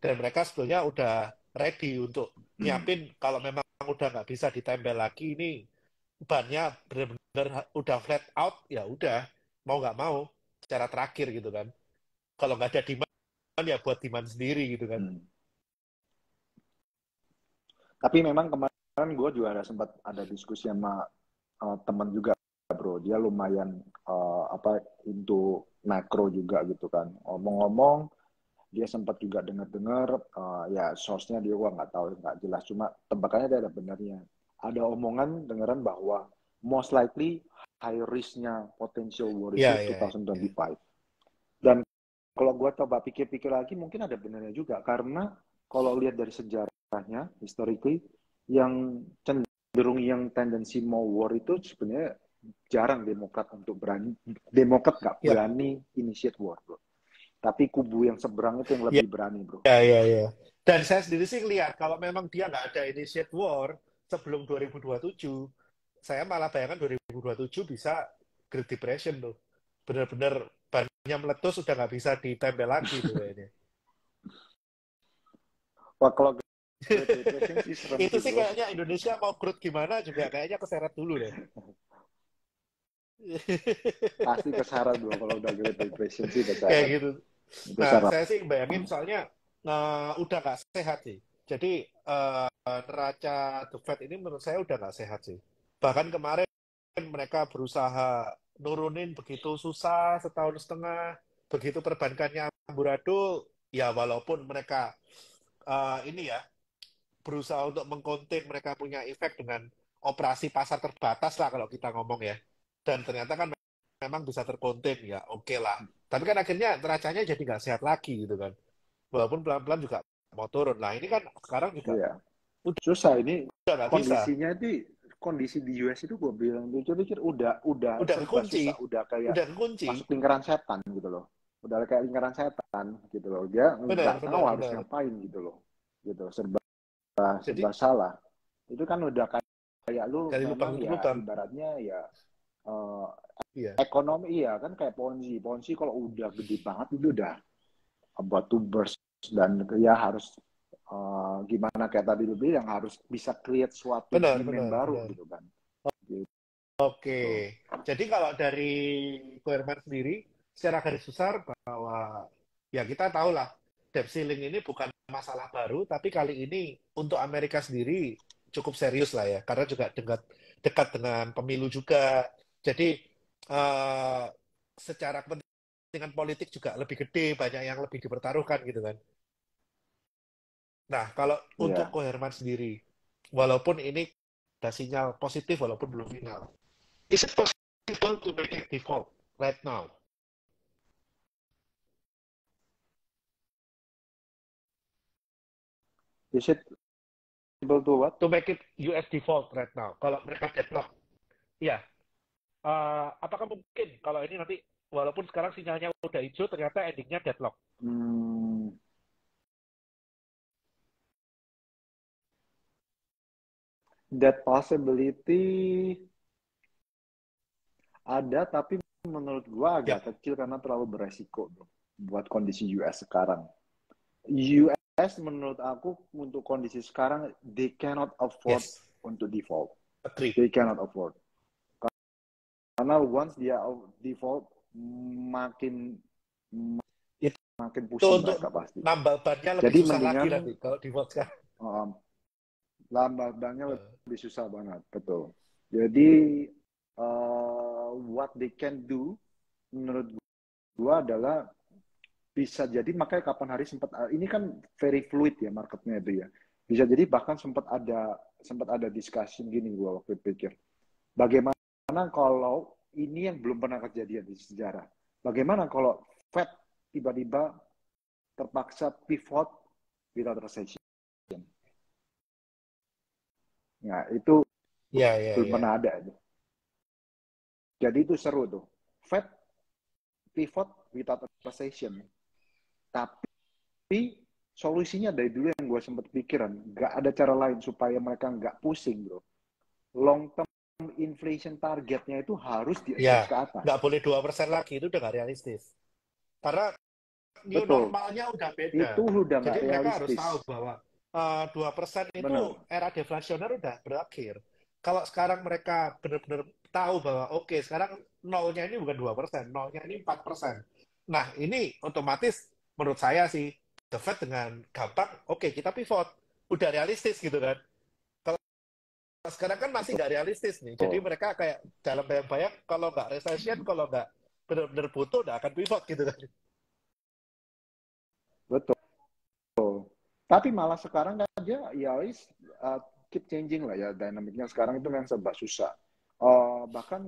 Dan mereka sebetulnya udah ready untuk nyiapin kalau memang udah nggak bisa ditempel lagi, ini bannya benar-benar udah flat out, ya udah mau nggak mau secara terakhir gitu kan. Kalau nggak ada demand ya buat demand sendiri gitu kan. Tapi memang kemarin gue juga sempat ada diskusi sama teman juga, bro. Dia lumayan into macro juga gitu kan. Ngomong-ngomong, dia sempat juga dengar-dengar, ya source-nya dia gua nggak tahu, nggak jelas. Cuma tebakannya dia ada benarnya. Ada omongan dengaran bahwa most likely high risk-nya potential war itu 2025. Dan kalau gue coba pikir-pikir lagi, mungkin ada benarnya juga. Karena kalau lihat dari sejarahnya, historically, yang cenderung yang tendensi mau war itu sebenarnya jarang Demokrat untuk berani. Demokrat nggak berani initiate war, bro. Tapi kubu yang seberang itu yang lebih berani, bro. Iya. Dan saya sendiri sih lihat, kalau memang dia nggak ada initiate war sebelum 2027, saya malah bayangkan 2027 bisa Great Depression tuh. Benar-benar bannya meletus, udah nggak bisa ditempel lagi tuh kayaknya. Wah, kalau Great Depression sih serem itu sih bro. kayaknya Indonesia mau growth gimana juga kayaknya keseret dulu deh. Pasti keseret bro kalau udah Great Depression sih keseret. Kayak gitu. Itu Nah, serap. saya sih bayangin soalnya udah nggak sehat sih. Jadi neraca The Fed ini menurut saya udah nggak sehat sih. Bahkan kemarin mereka berusaha nurunin begitu susah setahun setengah, begitu perbankannya amburadul, ya walaupun mereka ini ya berusaha untuk mengkonten, mereka punya efek dengan operasi pasar terbatas lah kalau kita ngomong ya. Dan ternyata kan memang bisa terkonten ya, oke lah. Tapi kan akhirnya neracanya jadi nggak sehat lagi gitu kan. Walaupun pelan-pelan juga mau turun. Nah ini kan sekarang juga susah ini udah kondisinya itu, kondisi di US itu gue bilang pikir udah serba kekunci, susah, udah kayak udah kekunci. masuk lingkaran setan gitu loh, udah kayak lingkaran setan gitu loh, dia nggak tahu harus ngapain gitu loh, gitu serba salah. Itu kan udah kayak lu memang ya ibaratnya ya ekonomi kan kayak Ponzi kalau udah gede banget itu udah about to burst, dan ya harus Gimana kayak tadi lu bilang harus bisa create suatu Benar, demand benar, baru benar. gitu kan. Oke, Gitu. jadi kalau dari Koerman sendiri, secara garis besar bahwa ya kita tahu lah, debt ceiling ini bukan masalah baru, tapi kali ini untuk Amerika sendiri cukup serius lah ya, karena juga dekat dengan pemilu juga. Jadi eh, secara kepentingan politik juga lebih gede, banyak yang lebih dipertaruhkan gitu kan. Nah, kalau untuk Iya. Koherman sendiri, walaupun ini ada sinyal positif walaupun belum final. Is it possible to make it default right now? Is it able to what? To make it US default right now. Kalau mereka deadlock, ya. Apakah mungkin kalau ini nanti, walaupun sekarang sinyalnya udah hijau, ternyata endingnya deadlock? Hmm, that possibility ada, tapi menurut gua Ya, agak kecil karena terlalu beresiko bro, buat kondisi US sekarang. US menurut aku untuk kondisi sekarang they cannot afford yes, untuk default. agree. They cannot afford. Karena once dia default makin makin Itu pusing untuk mereka pasti. nambal bannya lebih Jadi susah lagi mendingan nanti kalau default sekarang. um, lambatnya lebih susah banget, betul. Jadi what they can do menurut gua adalah bisa jadi makanya kapan hari sempat ini kan very fluid ya marketnya itu ya. Bisa jadi bahkan sempat ada discussion gini gua waktu pikir. Bagaimana kalau ini yang belum pernah kejadian di sejarah? Bagaimana kalau Fed tiba-tiba terpaksa pivot without recession? Nah, itu Ya, ya, belum ya. pernah ada. Jadi itu seru tuh. Fed pivot without recession. Tapi solusinya dari dulu yang gue sempat pikiran, nggak ada cara lain supaya mereka nggak pusing, bro. Long term inflation targetnya itu harus di Ya, adjust ke atas. nggak boleh 2% lagi, itu udah nggak realistis. Karena new Betul. normalnya udah Itu beda. udah Jadi nggak mereka harus tahu realistis. bahwa 2% itu Bener. era deflasioner udah berakhir. Kalau sekarang mereka benar-benar tahu bahwa oke, sekarang nolnya ini bukan 2%, nolnya ini 4%. Nah, ini otomatis menurut saya sih, The Fed dengan gampang, oke, kita pivot. Udah realistis gitu kan. Kalau sekarang kan masih nggak realistis nih. Jadi Betul. mereka kayak dalam bayang-bayang, kalau nggak recession, kalau nggak benar-benar butuh, udah akan pivot gitu kan. Betul. Tapi malah sekarang aja ya keep changing lah ya dinamiknya sekarang itu yang serba susah. Bahkan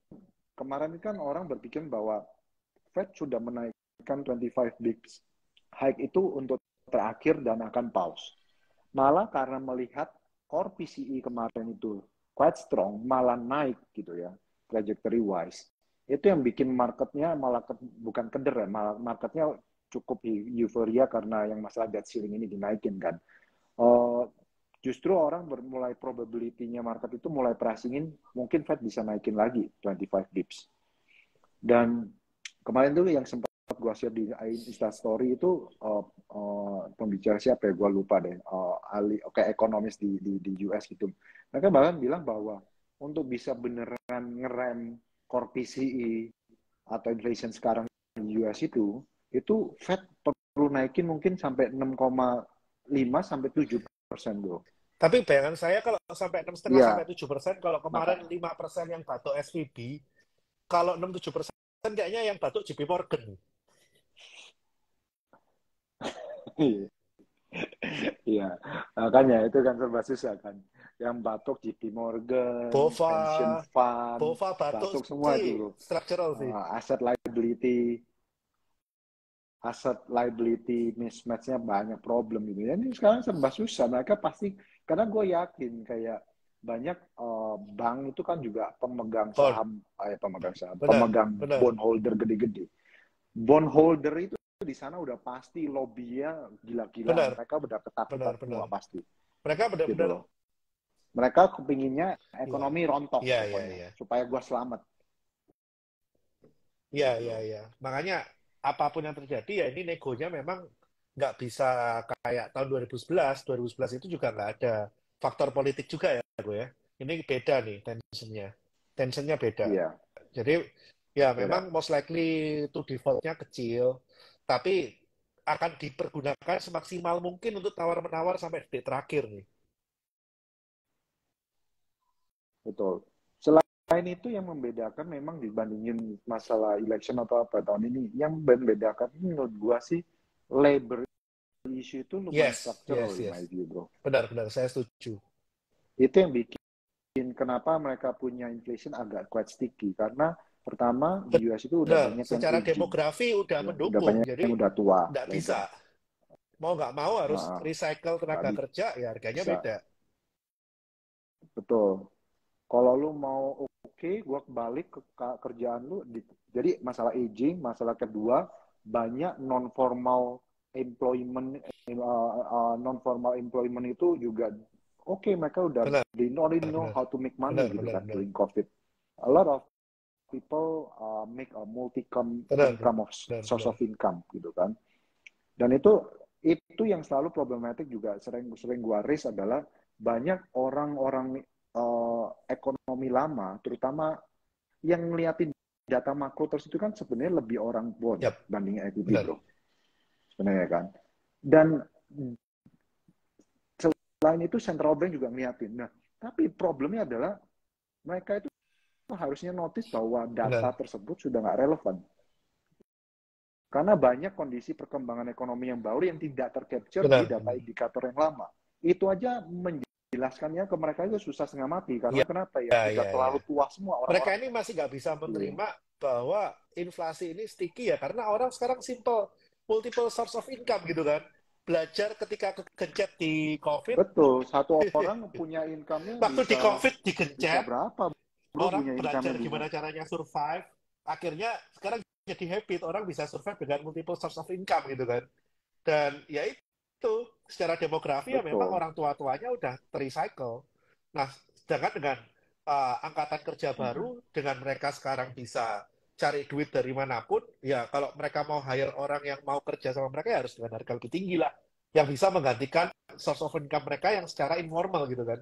kemarin kan orang berpikir bahwa Fed sudah menaikkan 25 bips hike itu untuk terakhir dan akan pause. Malah karena melihat core PCE kemarin itu quite strong, malah naik gitu ya, trajectory wise. Itu yang bikin marketnya malah bukan keder ya, malah marketnya cukup euforia karena yang masalah debt ceiling ini dinaikin kan. Uh, Justru orang mulai probability-nya market itu mulai pricing-in mungkin Fed bisa naikin lagi 25 bips. Dan kemarin dulu yang sempat gue share di Insta Story itu pembicara siapa ya gue lupa deh ahli ekonomis di US gitu. Mereka bahkan bilang bahwa untuk bisa beneran ngerem core PCE atau inflation sekarang di US itu Fed perlu naikin mungkin sampai 6,5 sampai 7% bro. Tapi bayangan saya kalau sampai 6,5 sampai Iya, 7%, kalau kemarin maka 5% yang batuk SVB, kalau 6-7% kayaknya yang batuk JP Morgan. iya, makanya itu kan serba susah kan. Yang batuk JP Morgan, BOFA, pension fund, BOFA batuk batuk semua sih itu bro. structural sih. Asset liability mismatch-nya banyak problem gitu. Ini sekarang serba susah. Mereka pasti, karena gue yakin kayak banyak bank itu kan juga Bond, benar, pemegang benar, bondholder gede-gede. Bondholder itu di sana udah pasti lobbynya gila-gilaan. benar, Mereka udah ketakutan benar, semua benar. pasti, Mereka gitu benar-benar, loh. Mereka kepinginnya ya, ekonomi rontok ya, ya, pokoknya, ya, supaya gue selamat, ya, gitu ya, loh. ya. Makanya apapun yang terjadi ya ini negonya memang nggak bisa kayak tahun 2011. 2011 itu juga nggak ada faktor politik juga ya, gue ya. Ini beda nih tensionnya. Tensionnya beda. Iya, Jadi ya memang beda. most likely to defaultnya kecil, tapi akan dipergunakan semaksimal mungkin untuk tawar-menawar sampai detik terakhir nih. Betul. Selain itu yang membedakan memang dibandingin masalah election atau apa tahun ini, yang membedakan ini menurut gua sih labor issue itu lumayan Yes, structural yes, in yes. my view, bro. Benar-benar saya setuju. Itu yang bikin kenapa mereka punya inflation agak quite sticky karena pertama di US itu udah Benar, banyak yang secara aging, demografi udah ya, udah mendukung, banyak jadi yang udah tua nggak bisa. labor. Mau nggak mau harus Nah, recycle nggak tenaga kerja, ya harganya bisa, beda. betul. Kalau lu mau oke, gua balik ke kerjaan lu. Jadi masalah aging, masalah kedua, banyak non formal employment itu juga oke, mereka udah Benar, they already know benar, how to make money benar, gitu benar, kan benar, during COVID. A lot of people make a benar, income of benar, source benar. of income gitu kan. Dan itu yang selalu problematik juga sering gua raise adalah banyak orang-orang ekonomi lama, terutama yang ngeliatin data makro terus itu kan sebenarnya lebih orang bond Yap, banding equity, benar. bro. Sebenarnya kan. Dan selain itu central bank juga ngeliatin. Nah, tapi problemnya adalah mereka itu harusnya notice bahwa data Benar, tersebut sudah nggak relevan. Karena banyak kondisi perkembangan ekonomi yang baru yang tidak tercapture di benar, data benar. indikator yang lama. Itu aja menjelaskannya ke mereka itu susah setengah mati. Karena Iya, kenapa ya? iya, Sudah iya, iya. terlalu tua semua Mereka orang-orang. ini masih nggak bisa Gitu. menerima bahwa inflasi ini sticky ya, karena orang sekarang simple, multiple source of income gitu kan. Belajar ketika kegencet di COVID, Betul, satu orang punya income-nya waktu di COVID bisa digencet, berapa, bro, orang punya belajar income-nya bisa. gimana caranya survive, akhirnya sekarang jadi habit, orang bisa survive dengan multiple source of income gitu kan. Dan ya itu, secara demografi ya memang Betul. orang tua-tuanya udah terrecycle. Nah, sedangkan dengan angkatan kerja baru, dengan mereka sekarang bisa cari duit dari manapun, ya kalau mereka mau hire orang yang mau kerja sama mereka ya harus dengan harga lebih tinggi lah. Yang bisa menggantikan source of income mereka yang secara informal gitu kan.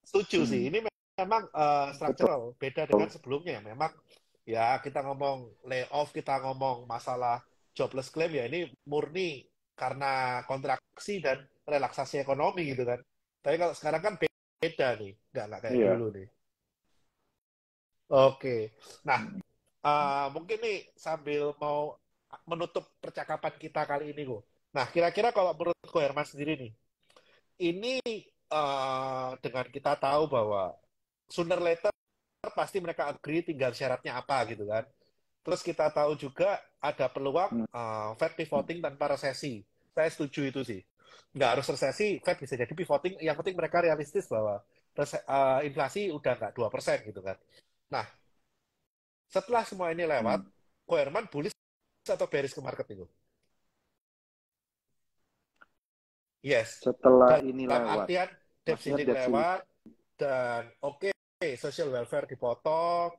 Setuju sih, Hmm. ini memang Betul. structural, beda dengan sebelumnya. Memang ya kita ngomong layoff, kita ngomong masalah jobless claim ya ini murni karena kontraksi dan relaksasi ekonomi gitu kan. Tapi kalau sekarang kan beda nih, nggak kayak dulu Iya. nih. Oke, nah mungkin nih sambil mau menutup percakapan kita kali ini, kok. Nah, kira-kira kalau menurut Ko Herman sendiri nih, ini dengan kita tahu bahwa sooner later pasti mereka agree tinggal syaratnya apa gitu kan. Terus kita tahu juga ada peluang Hmm. Fed pivoting tanpa resesi. Saya setuju itu sih. Nggak harus resesi, Fed bisa jadi pivoting. Yang penting mereka realistis bahwa inflasi udah nggak 2% gitu kan. Nah, setelah semua ini lewat, Hmm. Ko Herman bullish atau bearish ke market itu? Yes. Setelah ini Dalam lewat, artian debt maksudnya ceiling debt ceiling. lewat, dan oke, social welfare dipotong,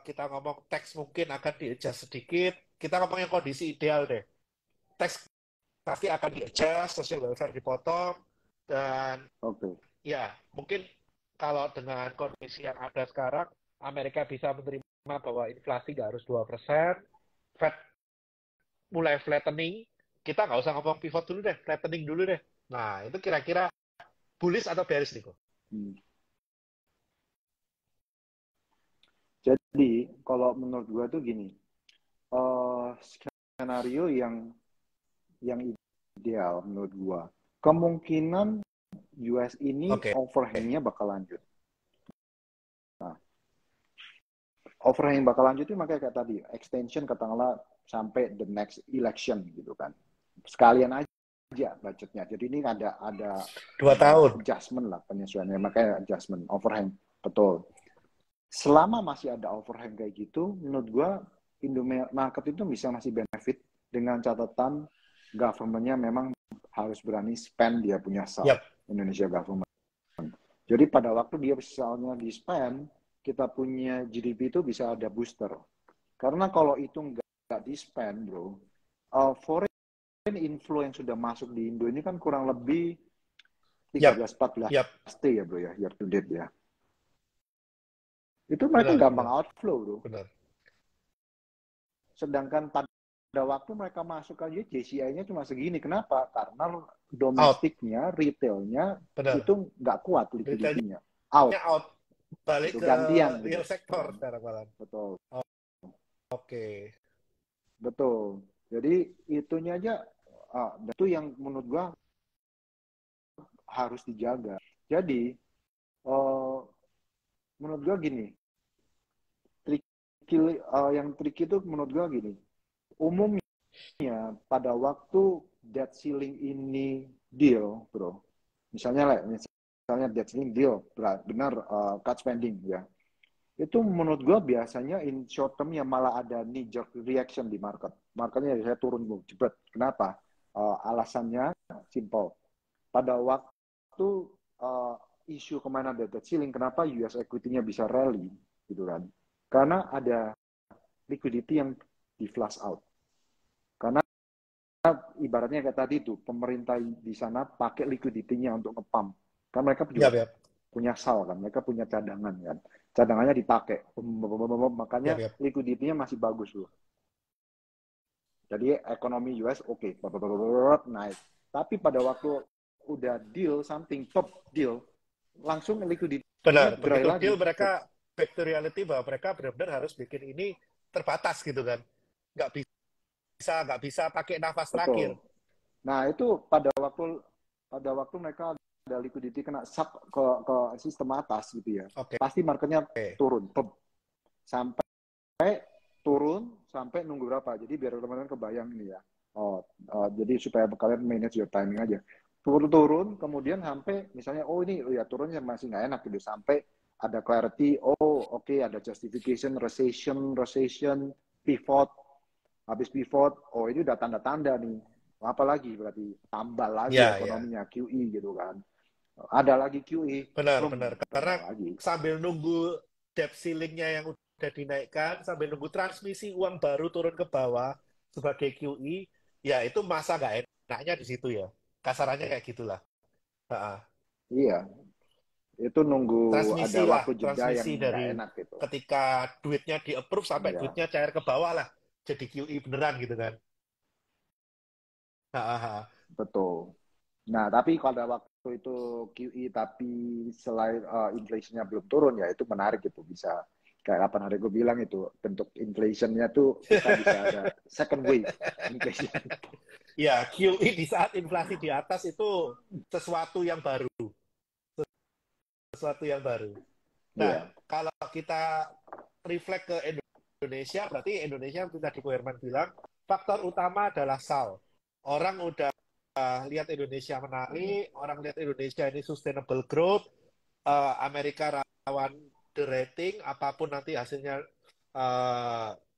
kita ngomong tax mungkin akan di-adjust sedikit, kita ngomong yang kondisi ideal deh. Tax pasti akan di-adjust, social welfare dipotong, dan Oke. ya mungkin kalau dengan kondisi yang ada sekarang, Amerika bisa menerima bahwa inflasi nggak harus 2%, Fed mulai flattening, kita nggak usah ngomong pivot dulu deh, flattening dulu deh. Nah, itu kira-kira bullish atau bearish nih kok? Hmm. Jadi, kalau menurut gua tuh gini, skenario yang ideal menurut gua, kemungkinan US ini Oke. overhang-nya bakal lanjut. Nah, overhang bakal lanjut itu makanya kayak tadi, extension katakanlah sampai the next election gitu kan. Sekalian aja budgetnya. Jadi ini ada 2 tahun. adjustment lah penyesuaiannya, makanya adjustment overhang. Betul. Selama masih ada overhang kayak gitu, menurut gua market itu bisa masih benefit dengan catatan government-nya memang harus berani spend dia punya SAL, Yap. Indonesia government. Jadi pada waktu dia misalnya di spend, kita punya GDP itu bisa ada booster. Karena kalau itu nggak di spend, bro, foreign inflow yang sudah masuk di Indo ini kan kurang lebih Yap, 13-14 yap, T ya bro ya, year to date ya. Itu mereka benar, gampang benar, outflow bro. benar. Sedangkan pada waktu mereka masuk aja JCI-nya cuma segini. Kenapa? Karena Out, domestiknya, retailnya benar. itu nggak kuat Retailnya liquidity-nya. Out. out, balik Itu ke gantian gitu real sektor kan. sekarang malah. Betul. Oke, Betul. Jadi itunya aja itu yang menurut gua harus dijaga. Jadi menurut gua gini, yang tricky itu menurut gua gini. Umumnya pada waktu debt ceiling ini deal, bro. Misalnya debt ceiling deal, benar cut spending ya. Itu menurut gua biasanya in short term ya malah ada knee jerk reaction di market. Marketnya saya turun jebret. Kenapa? Alasannya simple. Pada waktu isu kemana ada debt ceiling, kenapa US equity-nya bisa rally, gitu kan? Karena ada liquidity yang di flush out. Karena ibaratnya kayak tadi itu, pemerintah di sana pakai liquidity-nya untuk ngepump. Kan mereka juga yap, yap, punya sal kan, mereka punya cadangan kan. Cadangannya dipakai, makanya yap, yap. liquidity-nya masih bagus loh. Jadi ekonomi US oke, naik. Tapi pada waktu udah deal something top deal, langsung liquidity-nya Benar, gerai begitu lagi. deal mereka back to reality bahwa mereka benar-benar harus bikin ini terbatas gitu kan. Nggak nggak bisa pakai nafas terakhir. Betul. Nah, itu pada waktu mereka ada liquidity kena suck ke sistem atas gitu ya. Oke, Pasti marketnya turun, sampai turun sampai nunggu berapa. Jadi biar teman-teman kebayang ini ya. Jadi supaya kalian manage your timing aja. Turun, kemudian sampai misalnya, oh ini ya turunnya masih nggak enak gitu. Sampai ada clarity, oke, ada justification, recession, pivot. Habis pivot, ini udah tanda-tanda nih. Apalagi berarti tambah lagi ya, ya. ekonominya, QE gitu kan. Ada lagi QE, Benar, benar. Karena tambah lagi. sambil nunggu debt ceiling-nya yang udah dinaikkan, sambil nunggu transmisi uang baru turun ke bawah sebagai QE, ya itu masa nggak enaknya di situ ya. Kasarannya kayak gitulah. Iya, itu nunggu ada Transmisi lah, waktu jeda yang transmisi nggak dari enak gitu. ketika duitnya di-approve sampai Iya, duitnya cair ke bawah lah. Jadi QE beneran gitu kan. betul. Nah, tapi pada waktu itu QE tapi selain inflation-nya belum turun ya itu menarik gitu bisa kayak kapan hari gue bilang itu bentuk inflation-nya tuh kita bisa ada second wave inflation. Ya, QE di saat inflasi di atas itu sesuatu yang baru. Sesuatu yang baru. Nah, Iya. kalau kita reflect ke Indonesia, berarti Indonesia yang tadi Ko Herman bilang, faktor utama adalah SAL. Orang udah lihat Indonesia menarik, orang lihat Indonesia ini sustainable growth, Amerika rawan the rating, apapun nanti hasilnya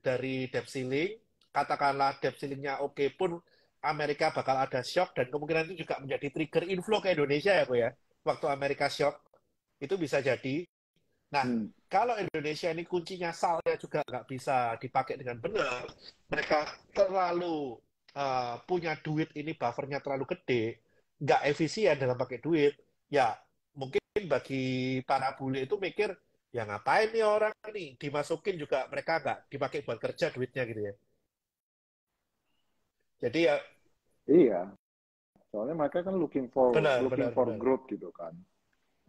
dari debt ceiling, katakanlah debt ceilingnya oke pun, Amerika bakal ada shock, dan kemungkinan itu juga menjadi trigger inflow ke Indonesia ya, Ko ya. Waktu Amerika shock, itu bisa jadi. Nah, Hmm. kalau Indonesia ini kuncinya salnya juga nggak bisa dipakai dengan benar, mereka terlalu punya duit ini buffernya terlalu gede, nggak efisien dalam pakai duit, ya mungkin bagi para bule itu mikir, ya ngapain nih orang nih, dimasukin juga mereka nggak dipakai buat kerja duitnya gitu ya. Jadi ya Iya, soalnya mereka kan looking for benar, looking benar, for benar. growth gitu kan.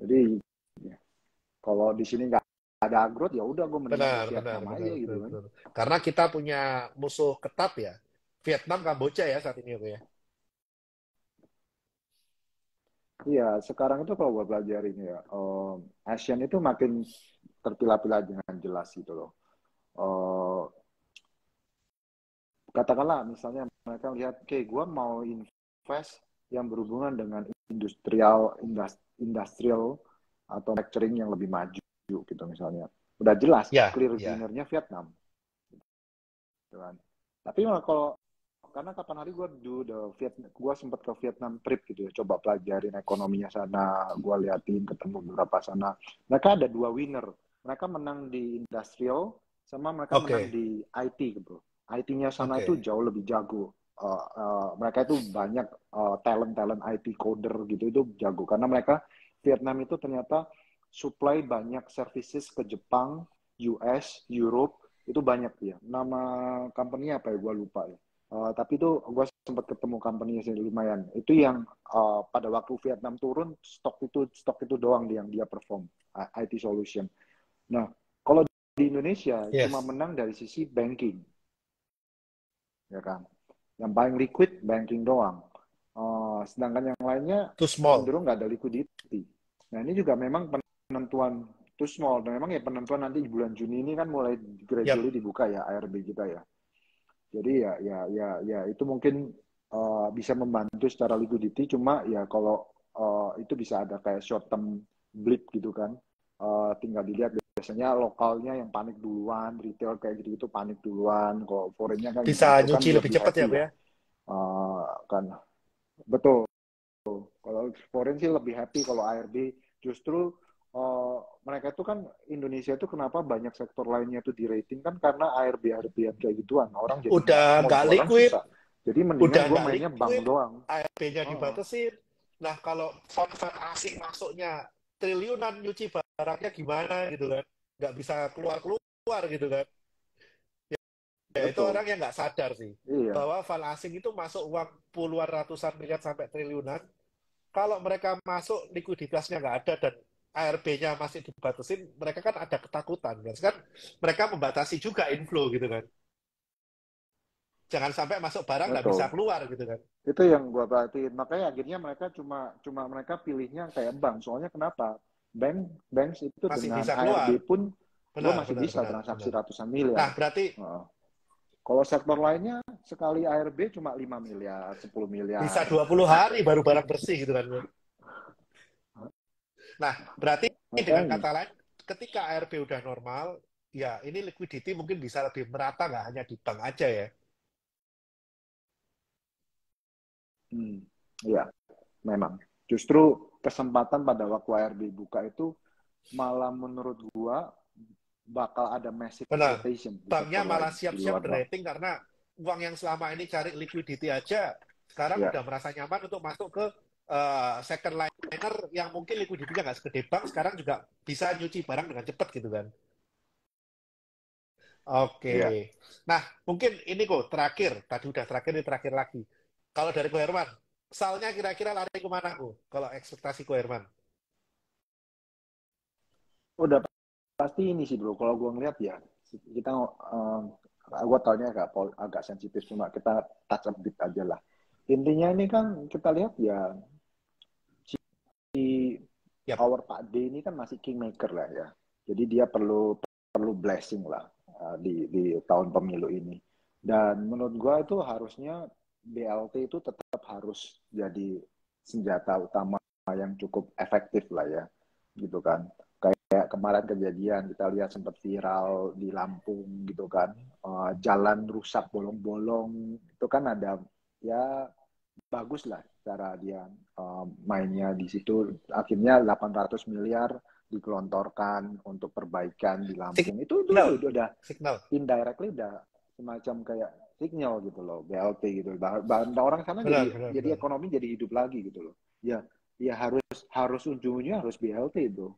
Jadi ya, kalau di sini nggak ada growth ya udah gue mendingan ke Benar, benar, Vietnam benar, aja gitu benar, kan. benar. Karena kita punya musuh ketat ya, Vietnam, Kamboja ya saat ini ya. Iya, sekarang itu kalau gue pelajarin ya, Asian itu makin terpilah-pilah dengan jelas gitu loh. Uh, Katakanlah misalnya mereka lihat, oke, gue mau invest yang berhubungan dengan industrial atau manufacturing yang lebih maju gitu misalnya. Udah jelas, Ya, clear ya. winner-nya Vietnam. Gitu kan. Tapi kalau karena kapan hari gue sempat ke Vietnam trip gitu ya, coba pelajarin ekonominya sana, gue liatin ketemu beberapa sana. Mereka ada dua winner, mereka menang di industrial sama mereka menang Oke, di IT gitu. IT-nya sana itu oke. jauh lebih jago. mereka itu banyak talent IT coder gitu itu jago karena mereka Vietnam itu ternyata supply banyak services ke Jepang, US, Europe itu banyak dia. Nama company apa ya gue lupa ya. Tapi itu gue sempat ketemu company sih lumayan. Itu yang pada waktu Vietnam turun stok itu doang yang dia perform IT solution. Nah kalau di Indonesia cuma Yes. menang dari sisi banking, ya kan? Yang paling liquid banking doang. Sedangkan yang lainnya Too small. cenderung nggak ada liquidity. Nah ini juga memang penentuan too small. Dan memang ya penentuan nanti di bulan Juni ini kan mulai Yap. gradually dibuka ya ARB kita ya. Jadi ya itu mungkin bisa membantu secara liquidity. Cuma ya kalau itu bisa ada kayak short term blip gitu kan. Tinggal dilihat biasanya lokalnya yang panik duluan, retail kayak gitu-gitu panik duluan. Kalau foreignnya kan Bisa itu kan nyuci lebih lebih cepat ya, happy Bu ya. ya? Kan betul. Kalau foreign sih lebih happy kalau ARB justru mereka itu kan Indonesia itu kenapa banyak sektor lainnya itu di rating kan karena ARB yang kayak gituan orang jadi nggak Udah mau nggak jualan liquid, susah jadi mendingan udah gue nggak mainnya bank liquid, doang. ARB-nya Oh, dibatasin. Nah, kalau fund-fund asing masuknya triliunan nyuci barangnya gimana gitu kan? Nggak bisa keluar-keluar gitu kan? Ya, itu betul. orang yang nggak sadar sih. Iya, Bahwa fund asing itu masuk uang puluhan ratusan miliar sampai triliunan. Kalau mereka masuk likuiditasnya nggak ada dan ARB-nya masih dibatasin, mereka kan ada ketakutan kan. Kan mereka membatasi juga inflow gitu kan. Jangan sampai masuk barang nggak bisa betul. keluar gitu kan. Itu yang gue perhatiin. Makanya akhirnya mereka cuma mereka pilihnya kayak bank. Soalnya kenapa? Bank itu Masih dengan bisa ARB keluar. pun gue Benar, masih benar, bisa benar, transaksi benar. ratusan miliar. Nah, berarti Kalau sektor lainnya sekali ARB cuma 5 miliar, 10 bisa miliar. 20 hari baru barang bersih gitu kan. Nah, berarti dengan Makanya, kata lain, ketika ARB udah normal, ya ini liquidity mungkin bisa lebih merata nggak hanya di bank aja ya. ya memang. Justru kesempatan pada waktu ARB buka itu malah menurut gua bakal ada massive Benar. rotation di Banknya sektor malah lain di siap-siap luar bank. rating karena uang yang selama ini cari liquidity aja, sekarang Ya, udah merasa nyaman untuk masuk ke second liner yang mungkin liquidity-nya nggak segede bank, sekarang juga bisa nyuci barang dengan cepat gitu kan. Oke. ya. Nah, mungkin ini kok terakhir. Tadi udah terakhir, ini terakhir lagi. Kalau dari Ko Herman, salnya kira-kira lari kemana kok? Kalau ekspektasi Ko Herman. Udah pasti ini sih bro. Kalau gua ngeliat ya, kita gua taunya agak sensitif cuma kita touch a bit aja lah. Intinya ini kan kita lihat ya si Yap. our Pak D ini kan masih kingmaker lah ya. Jadi dia perlu blessing lah di tahun pemilu ini. Dan menurut gua itu harusnya BLT itu tetap harus jadi senjata utama yang cukup efektif lah ya, gitu kan. Kayak kemarin kejadian kita lihat sempat viral di Lampung gitu kan, jalan rusak bolong-bolong itu kan ada ya bagus lah cara dia mainnya di situ. Akhirnya 800 miliar digelontorkan untuk perbaikan di Lampung. Itu Signal. udah Signal. indirectly udah semacam kayak signal gitu loh, BLT gitu. Bahkan orang sana Benar, benar, jadi benar. ekonomi jadi hidup lagi gitu loh. Ya, ya harus ujungnya harus BLT itu.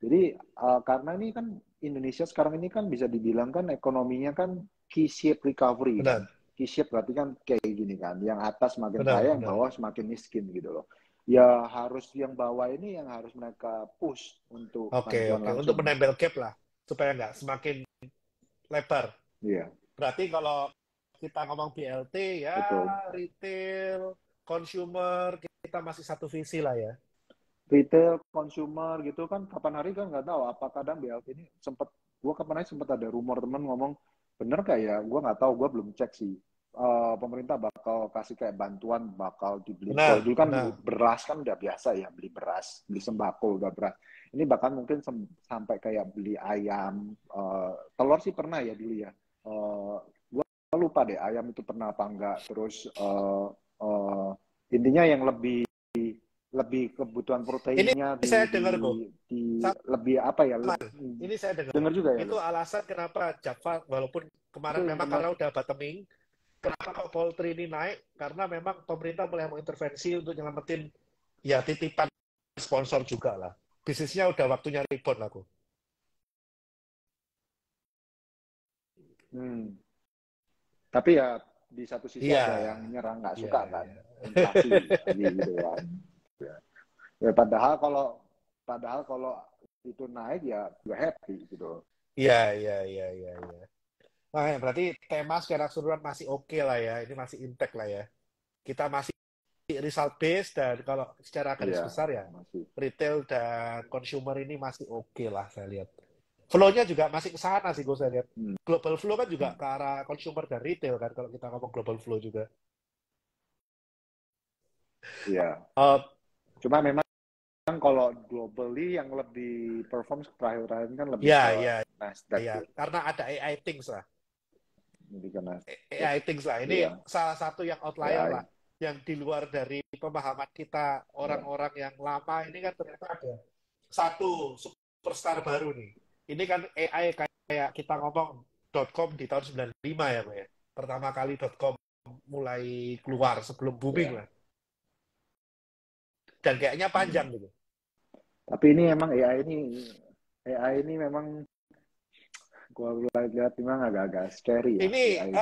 Jadi karena ini kan Indonesia sekarang ini kan bisa dibilang kan ekonominya kan K-shape recovery kan. Benar, K-shape berarti kan kayak gini kan, yang atas semakin benar, kaya, yang benar. bawah semakin miskin gitu loh. Ya harus yang bawah ini yang harus mereka push untuk Oke, bantuan oke. Untuk langsung. menempel gap lah. Supaya nggak semakin lebar. Iya, Berarti kalau kita ngomong BLT, ya betul. retail, consumer, kita masih satu visi lah ya. Retail, consumer gitu kan kapan hari kan nggak tahu apa kadang BLT ini sempat gua kapan hari sempat ada rumor teman ngomong bener kayak ya gua nggak tahu gua belum cek sih. Pemerintah bakal kasih kayak bantuan bakal dibeli kalau Benar, dulu kan benar. beras kan udah biasa ya beli beras beli sembako udah beras ini bahkan mungkin sampai kayak beli ayam telur sih pernah ya dulu ya gua lupa deh ayam itu pernah apa enggak terus intinya yang lebih kebutuhan Ini proteinnya saya dengar kok. di lebih apa ya Ini saya dengar. dengar juga ya Itu lo alasan kenapa Java, walaupun itu kemarin yang memang pernah karena udah bottoming, Kenapa kok poultry ini naik? Karena memang pemerintah mulai mengintervensi untuk nyelamatin ya titipan sponsor juga lah. Bisnisnya udah waktunya rebound aku. Hmm. Tapi ya di satu sisi Iya, ada yang nyerang nggak iya, suka kan, iya. inflasi lagi gitu kan. Ya, ya padahal kalau itu naik ya gue happy gitu. Iya, iya, iya, iya, iya. Nah, berarti tema secara keseluruhan masih oke lah ya. Ini masih intact lah ya. Kita masih result based dan kalau secara garis Iya, besar ya masih. retail dan consumer ini masih oke lah saya lihat. Flow-nya juga masih ke sana sih gue saya lihat. Hmm. Global flow kan juga ke arah consumer dan retail kan kalau kita ngomong global flow juga. Iya. Uh, Cuma memang kalau globally yang lebih perform terakhir-terakhir kan lebih ya, ke ya, Nasdaq ya. sih. Karena ada AI things lah. Lebih ke Nasdaq. AI things lah. Ini Iya, salah satu yang outlier AI. lah. Yang di luar dari pemahaman kita Iya. orang-orang yang lama ini kan ternyata ada satu superstar baru nih. Ini kan AI kayak kita ngomong .com di tahun 95 ya, Pak ya. Pertama kali .com mulai keluar sebelum booming Iya. lah. Dan kayaknya Hmm. panjang gitu. Tapi ini emang AI ini memang gua lihat memang agak-agak scary ya Ini AI ini.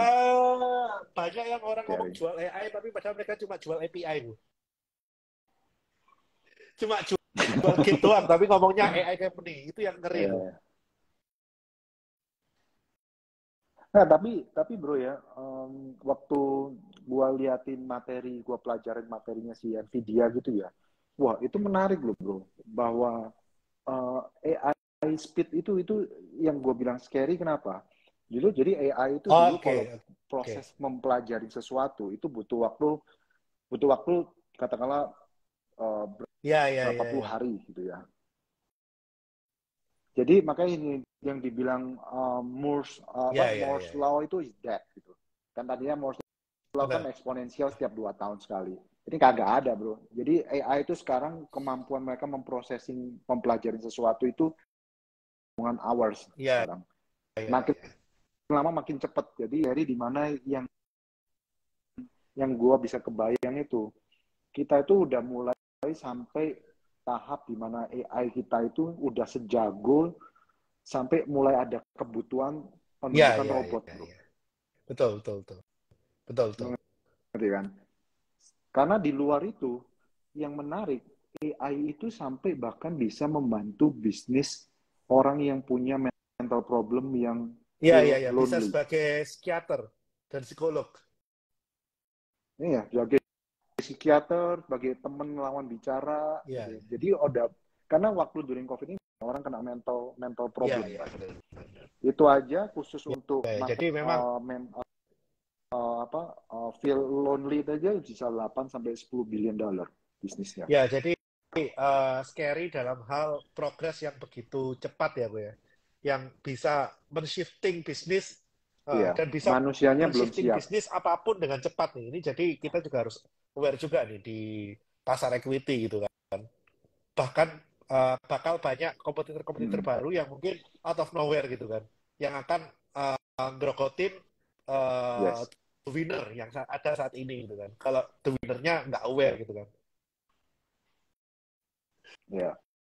banyak yang orang ngomong Scary. jual AI tapi padahal mereka cuma jual API bu. Cuma jual gate doang tapi ngomongnya AI company. Itu yang ngeri itu. Iya. Nah, tapi bro ya, waktu gua liatin materi, gua pelajarin materinya si Nvidia gitu ya. Wah, itu menarik loh, bro. Bahwa AI speed itu yang gue bilang scary kenapa? Jadi AI itu dulu Oke, kalau oke. proses mempelajari sesuatu itu butuh waktu katakanlah eh, Ya, ya, berapa ya, puluh ya. hari gitu ya. Jadi makanya ini yang dibilang Ya, ya, Moore's ya, ya. law itu is dead gitu. Kan tadinya Moore's law kan Benar. eksponensial setiap 2 tahun sekali. Ini kagak ada bro. Jadi AI itu sekarang kemampuan mereka mempelajari sesuatu itu hitungan hours Ya, sekarang. ya, Makin ya. lama makin cepat. Jadi dari dimana yang gue bisa kebayang itu kita itu udah mulai sampai tahap dimana AI kita itu udah sejago sampai mulai ada kebutuhan Ya, pembentukan ya, robot ya, bro. ya. Betul, betul, betul. Betul, betul. Ngerti kan? Karena di luar itu yang menarik AI itu sampai bahkan bisa membantu bisnis orang yang punya mental problem yang Ya, feel ya, ya. Bisa lonely. sebagai psikiater dan psikolog. Iya, sebagai psikiater, sebagai teman lawan bicara Ya, gitu. ya. Jadi udah karena waktu during COVID ini orang kena mental mental Ya, problem ya, kan. benar. Itu aja khusus untuk Ya, ya. Jadi memang feel lonely itu aja bisa 8 sampai 10 billion dollar bisnisnya. ya, jadi scary dalam hal progres yang begitu cepat ya, Bu ya. Yang bisa men-shifting bisnis Iya, dan bisa manusianya belum men-shifting siap. bisnis apapun dengan cepat nih. Ini jadi kita juga harus aware juga nih di pasar equity gitu kan. Bahkan bakal banyak kompetitor-kompetitor Hmm. baru yang mungkin out of nowhere gitu kan. Yang akan ngerokotin uh, Yes. the winner yang ada saat ini gitu kan. Kalau the winnernya nggak aware gitu kan. Ya.